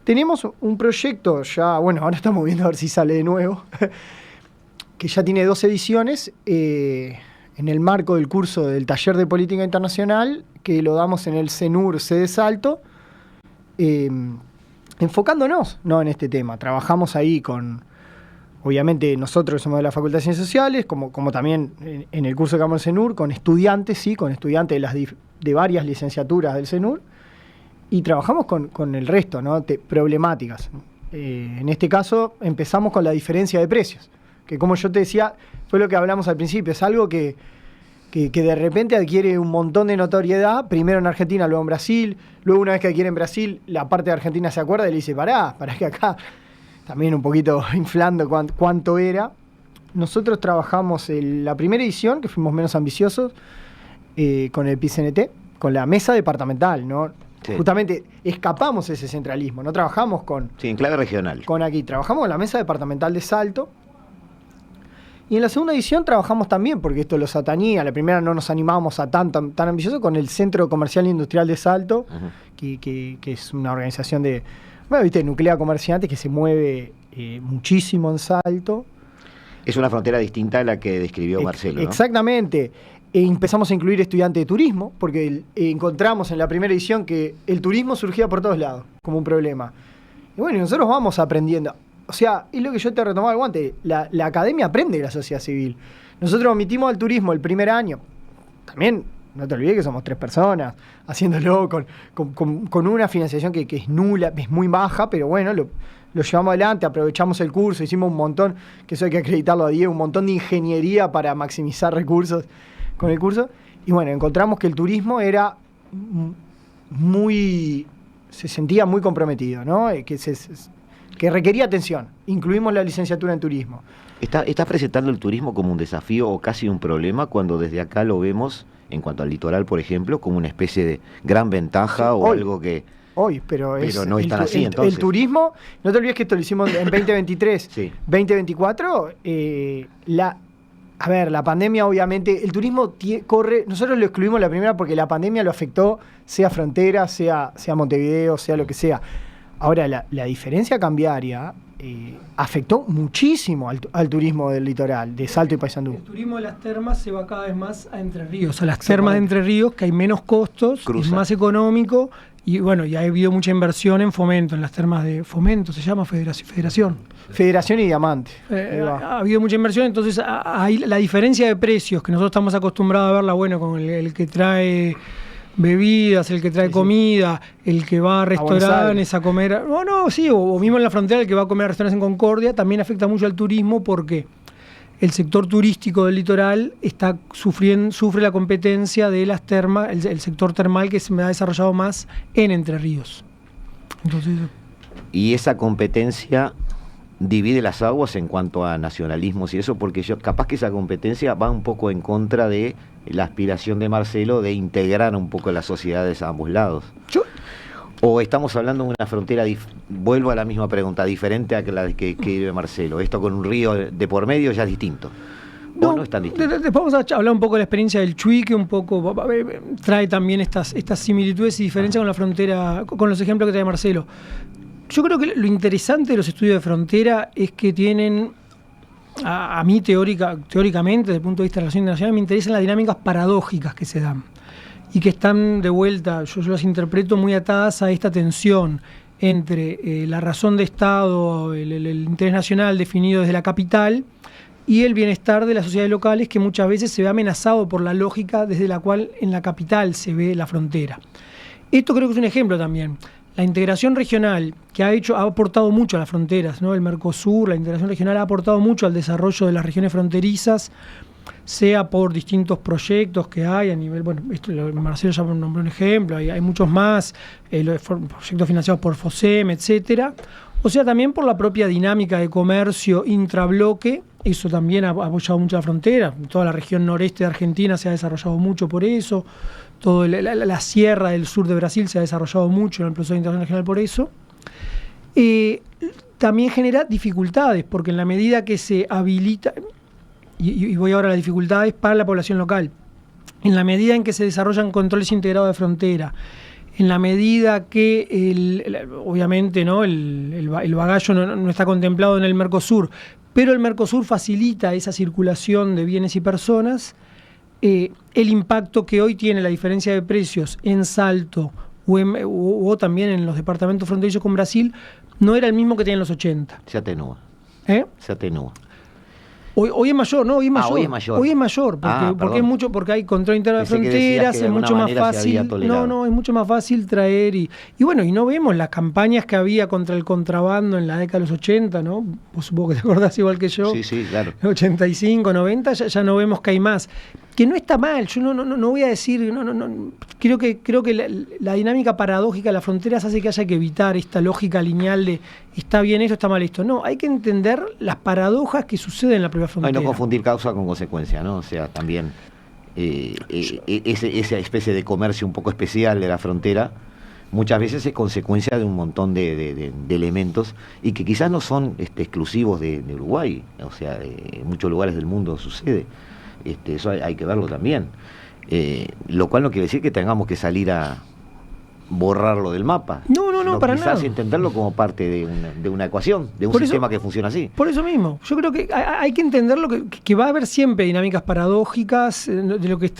tenemos un proyecto ya, bueno, ahora estamos viendo a ver si sale de nuevo, que ya tiene 2 ediciones, en el marco del curso del Taller de Política Internacional, que lo damos en el CENUR sede Salto, enfocándonos, ¿no?, en este tema. Trabajamos ahí con, obviamente, nosotros que somos de la Facultad de Ciencias Sociales, como también en el curso que damos en el CENUR, con estudiantes, sí, con estudiantes de varias licenciaturas del CENUR, y trabajamos con el resto, ¿no?, problemáticas. En este caso empezamos con la diferencia de precios, que, como yo te decía, fue lo que hablamos al principio, es algo que de repente adquiere un montón de notoriedad, primero en Argentina, luego en Brasil, luego una vez que adquiere en Brasil, la parte de Argentina se acuerda y le dice, pará que acá, también un poquito inflando cuánto era. Nosotros trabajamos la primera edición, que fuimos menos ambiciosos, con el PCNT, con la mesa departamental, ¿no? Sí. Justamente escapamos ese centralismo, no trabajamos Sí, en clave regional. Trabajamos con la mesa departamental de Salto. Y en la segunda edición trabajamos también, porque esto los atañía. La primera no nos animábamos a tan ambicioso, con el Centro Comercial e Industrial de Salto, que es una organización nuclea comerciantes que se mueve muchísimo en Salto. Es una frontera distinta a la que describió Marcelo, ¿no? Exactamente. Empezamos a incluir estudiantes de turismo, porque encontramos en la primera edición que el turismo surgía por todos lados, como un problema. Y bueno, nosotros vamos aprendiendo. O sea, es lo que yo te retomaba el guante. La academia aprende de la sociedad civil. Nosotros omitimos al turismo el primer año. También, no te olvides que somos 3 personas, haciéndolo con una financiación que es nula, es muy baja, pero bueno, lo llevamos adelante, aprovechamos el curso, hicimos un montón, que eso hay que acreditarlo a Diego, un montón de ingeniería para maximizar recursos con el curso. Y bueno, encontramos que el turismo era se sentía muy comprometido, ¿no? Que que requería atención. Incluimos la licenciatura en turismo. ¿Está presentando el turismo como un desafío o casi un problema cuando desde acá lo vemos, en cuanto al litoral, por ejemplo, como una especie de gran ventaja o algo que... Hoy, pero no es tan así, entonces. El turismo, no te olvides que esto lo hicimos en 2023, Sí. 2024, la pandemia obviamente, el turismo corre, nosotros lo excluimos la primera porque la pandemia lo afectó, sea frontera, sea Montevideo, sea lo que sea. Ahora, la diferencia cambiaria afectó muchísimo al turismo del litoral, de Salto y Paysandú. El turismo de las termas se va cada vez más a Entre Ríos, a las termas de Entre Ríos, que hay menos costos, es más económico. Y bueno, ya ha habido mucha inversión en fomento, en las termas de fomento, se llama Federación. Federación y Diamante. Ha habido mucha inversión, entonces hay la diferencia de precios que nosotros estamos acostumbrados a verla, bueno, con el que trae bebidas, el que trae comida, el que va a restaurantes a comer, o mismo en la frontera el que va a comer a restaurantes en Concordia, también afecta mucho al turismo porque el sector turístico del litoral sufre la competencia de las termas, el sector termal que se me ha desarrollado más en Entre Ríos. Entonces, y esa competencia divide las aguas en cuanto a nacionalismos y eso, porque capaz que esa competencia va un poco en contra de la aspiración de Marcelo de integrar un poco las sociedades a ambos lados. ¿O estamos hablando de una frontera, vuelvo a la misma pregunta, diferente a la que vive Marcelo? Esto con un río de por medio ya es distinto. No es tan distinto. Después vamos a hablar un poco de la experiencia del Chuy, que un poco trae también estas similitudes y diferencias con la frontera, con los ejemplos que trae Marcelo. Yo creo que lo interesante de los estudios de frontera es que tienen, a mí teóricamente, desde el punto de vista de la relación internacional, me interesan las dinámicas paradójicas que se dan y que están de vuelta, yo las interpreto muy atadas a esta tensión entre la razón de Estado, el interés nacional definido desde la capital y el bienestar de las sociedades locales, que muchas veces se ve amenazado por la lógica desde la cual en la capital se ve la frontera. Esto creo que es un ejemplo también. La integración regional, que ha aportado mucho a las fronteras, ¿no? El Mercosur, la integración regional ha aportado mucho al desarrollo de las regiones fronterizas, sea por distintos proyectos que hay a nivel, Marcelo ya nombró un ejemplo, hay muchos más, los proyectos financiados por FOSEM, etcétera, o sea también por la propia dinámica de comercio intrabloque, eso también ha apoyado mucho la frontera, toda la región noreste de Argentina se ha desarrollado mucho por eso, toda la sierra del sur de Brasil se ha desarrollado mucho en el proceso de integración regional por eso. También genera dificultades, porque en la medida que se habilita, y voy ahora a las dificultades para la población local, en la medida en que se desarrollan controles integrados de frontera, en la medida que obviamente ¿no? el bagallo no está contemplado en el Mercosur, pero el Mercosur facilita esa circulación de bienes y personas, el impacto que hoy tiene la diferencia de precios en Salto o también en los departamentos fronterizos con Brasil no era el mismo que tenía en los 80. Se atenúa. Se atenúa. Hoy es mayor, ¿no? Hoy es mayor. Hoy es mayor. Porque hay control interno de fronteras, es mucho más fácil. Es mucho más fácil traer y no vemos las campañas que había contra el contrabando en la década de los 80, ¿no? Vos supongo que te acordás igual que yo. Sí, claro. 85, 90, ya no vemos que hay más. Que no está mal, yo no voy a decir, creo que la dinámica paradójica de las fronteras hace que haya que evitar esta lógica lineal de está bien esto, está mal esto. No, hay que entender las paradojas que suceden en la propia frontera. No confundir causa con consecuencia, ¿no? O sea, también esa especie de comercio un poco especial de la frontera muchas veces es consecuencia de un montón de elementos y que quizás no son exclusivos de Uruguay, o sea, en muchos lugares del mundo sucede. Eso hay que verlo también. Lo cual no quiere decir que tengamos que salir a borrarlo del mapa. No, para nada. Quizás entenderlo como parte de una ecuación, de un sistema que funciona así. Por eso mismo, yo creo que hay que entenderlo, que va a haber siempre dinámicas paradójicas, de lo que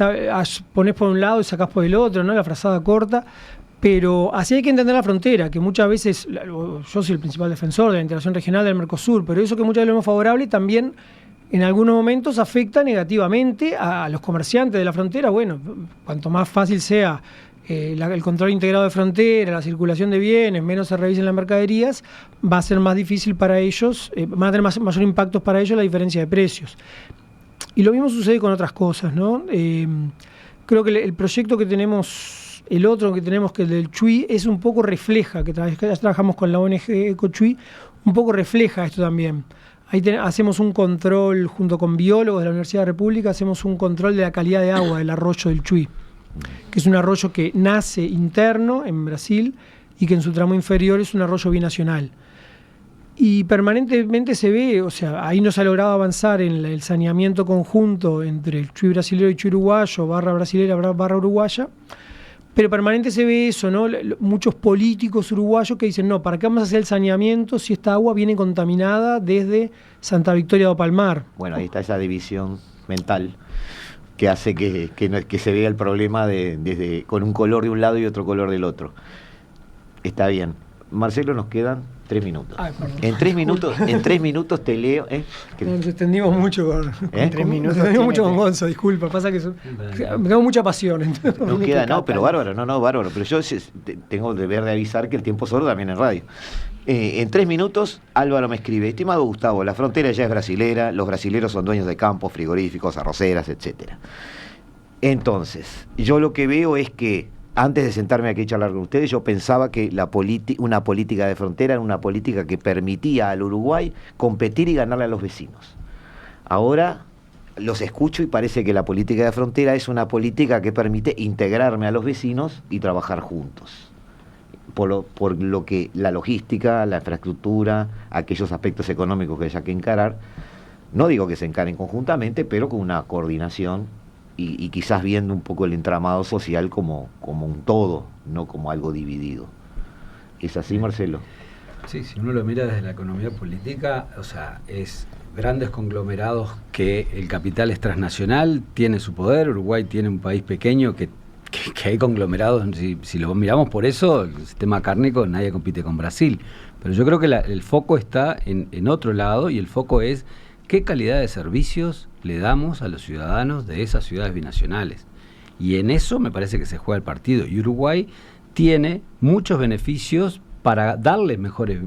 ponés por un lado y sacás por el otro, ¿no? La frazada corta. Pero así hay que entender la frontera, que muchas veces, yo soy el principal defensor de la integración regional del Mercosur, pero eso que muchas veces lo vemos favorable también en algunos momentos afecta negativamente a los comerciantes de la frontera. Bueno, cuanto más fácil sea el control integrado de frontera, la circulación de bienes, menos se revisen las mercaderías, va a ser más difícil para ellos, van a tener mayor impacto para ellos la diferencia de precios. Y lo mismo sucede con otras cosas, ¿no? Creo que el proyecto que tenemos tenemos el otro que tenemos, que el del Chuy, es un poco refleja, que ya trabajamos con la ONG EcoChuy, un poco refleja esto también. Ahí hacemos un control, junto con biólogos de la Universidad de la República, hacemos un control de la calidad de agua del arroyo del Chuy, que es un arroyo que nace interno en Brasil y que en su tramo inferior es un arroyo binacional. Y permanentemente se ve, o sea, ahí no se ha logrado avanzar en el saneamiento conjunto entre el Chuy brasilero y Chuy uruguayo, barra brasilera, barra uruguaya, pero permanente se ve eso, ¿no? Muchos políticos uruguayos que dicen, no, ¿para qué vamos a hacer el saneamiento si esta agua viene contaminada desde Santa Victoria do Palmar? Bueno, ahí está esa división mental que hace que se vea el problema con un color de un lado y otro color del otro. Está bien. Marcelo, nos quedan 3 minutos. Ay, en 3 minutos te leo. Nos extendimos mucho con 3 minutos. Nos extendimos mucho con Gonzo, disculpa. Pasa que tengo mucha pasión. No queda, no, pero bárbaro, bárbaro. Pero yo tengo el deber de avisar que el tiempo es oro también en radio. En 3 minutos, Álvaro me escribe: estimado Gustavo, la frontera ya es brasilera, los brasileros son dueños de campos, frigoríficos, arroceras, etcétera. Entonces, yo lo que veo es que antes de sentarme aquí a charlar con ustedes, yo pensaba que una política de frontera era una política que permitía al Uruguay competir y ganarle a los vecinos. Ahora los escucho y parece que la política de frontera es una política que permite integrarme a los vecinos y trabajar juntos. Por lo que la logística, la infraestructura, aquellos aspectos económicos que haya que encarar, no digo que se encaren conjuntamente, pero con una coordinación y quizás viendo un poco el entramado social como un todo, no como algo dividido. ¿Es así, Marcelo? Sí, si uno lo mira desde la economía política, o sea, es grandes conglomerados que el capital es transnacional, tiene su poder. Uruguay tiene un país pequeño que hay conglomerados, si lo miramos por eso, el sistema cárnico, nadie compite con Brasil. Pero yo creo que el foco está en otro lado, y el foco es qué calidad de servicios le damos a los ciudadanos de esas ciudades binacionales. Y en eso me parece que se juega el partido. Y Uruguay tiene muchos beneficios para darle mejores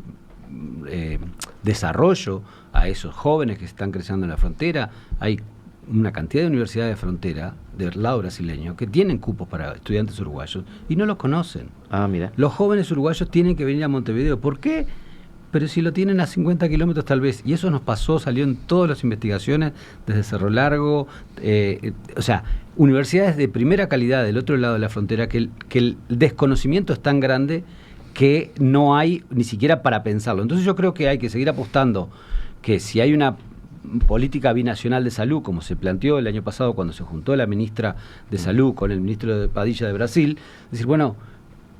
desarrollo a esos jóvenes que están creciendo en la frontera. Hay una cantidad de universidades de frontera del lado brasileño que tienen cupos para estudiantes uruguayos y no los conocen. Ah, mira. Los jóvenes uruguayos tienen que venir a Montevideo. ¿Por qué? Pero si lo tienen a 50 kilómetros tal vez, y eso nos pasó, salió en todas las investigaciones, desde Cerro Largo, o sea, universidades de primera calidad del otro lado de la frontera, que el desconocimiento es tan grande que no hay ni siquiera para pensarlo. Entonces yo creo que hay que seguir apostando que si hay una política binacional de salud, como se planteó el año pasado cuando se juntó la ministra de Salud con el ministro de Padilla de Brasil, decir, bueno,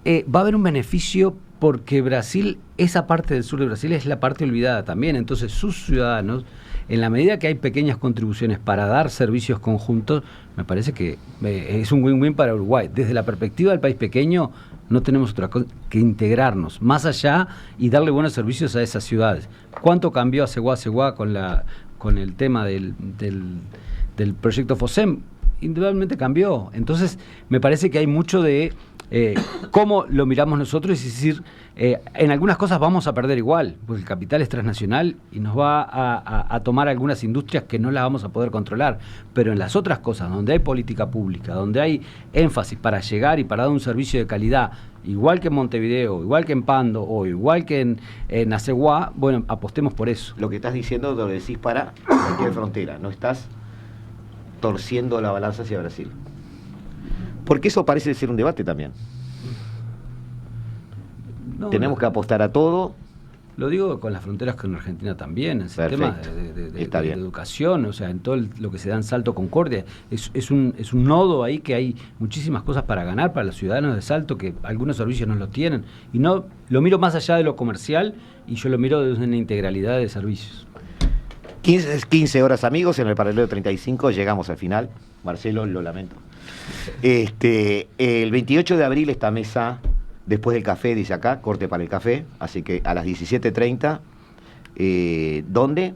va a haber un beneficio porque Brasil, esa parte del sur de Brasil es la parte olvidada también. Entonces sus ciudadanos, en la medida que hay pequeñas contribuciones para dar servicios conjuntos, me parece que es un win-win para Uruguay. Desde la perspectiva del país pequeño, no tenemos otra cosa que integrarnos más allá y darle buenos servicios a esas ciudades. ¿Cuánto cambió Aceguá con el tema del proyecto FOSEM? Indudablemente cambió. Entonces me parece que hay mucho de cómo lo miramos nosotros, es decir, en algunas cosas vamos a perder igual, porque el capital es transnacional y nos va a tomar algunas industrias que no las vamos a poder controlar, pero en las otras cosas, donde hay política pública, donde hay énfasis para llegar y para dar un servicio de calidad, igual que en Montevideo, igual que en Pando o igual que en Aceguá, bueno, apostemos por eso. Lo que estás diciendo lo decís para cualquier frontera, no estás torciendo la balanza hacia Brasil. Porque eso parece ser un debate también. No, tenemos que apostar a todo. Lo digo con las fronteras con Argentina también, en sistemas de educación, o sea, en todo lo que se da en Salto Concordia. Es un nodo ahí que hay muchísimas cosas para ganar para los ciudadanos de Salto, que algunos servicios no los tienen. Y no lo miro más allá de lo comercial, y yo lo miro desde una integralidad de servicios. 15 horas, amigos, en el paralelo 35 llegamos al final. Marcelo, lo lamento. El 28 de abril esta mesa, después del café, dice acá, corte para el café, así que a las 17:30, ¿dónde?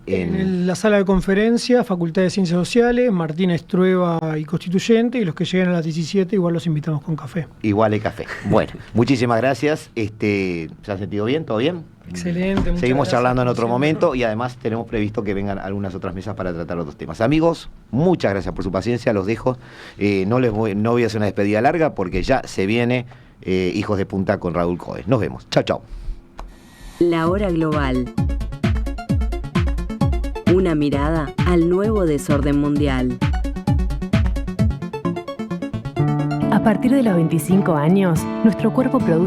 En la sala de conferencias, Facultad de Ciencias Sociales, Martina Estrueva y Constituyente, y los que lleguen a las 17 igual los invitamos con café. Igual hay café. Bueno, muchísimas gracias. ¿Se han sentido bien? ¿Todo bien? Excelente. Seguimos charlando en otro siempre. momento y además tenemos previsto que vengan algunas otras mesas para tratar otros temas. Amigos, muchas gracias por su paciencia, los dejo. No voy a hacer una despedida larga porque ya se viene Hijos de Punta con Raúl Coes. Nos vemos. Chao, chao. La hora global. Una mirada al nuevo desorden mundial. A partir de los 25 años, nuestro cuerpo produce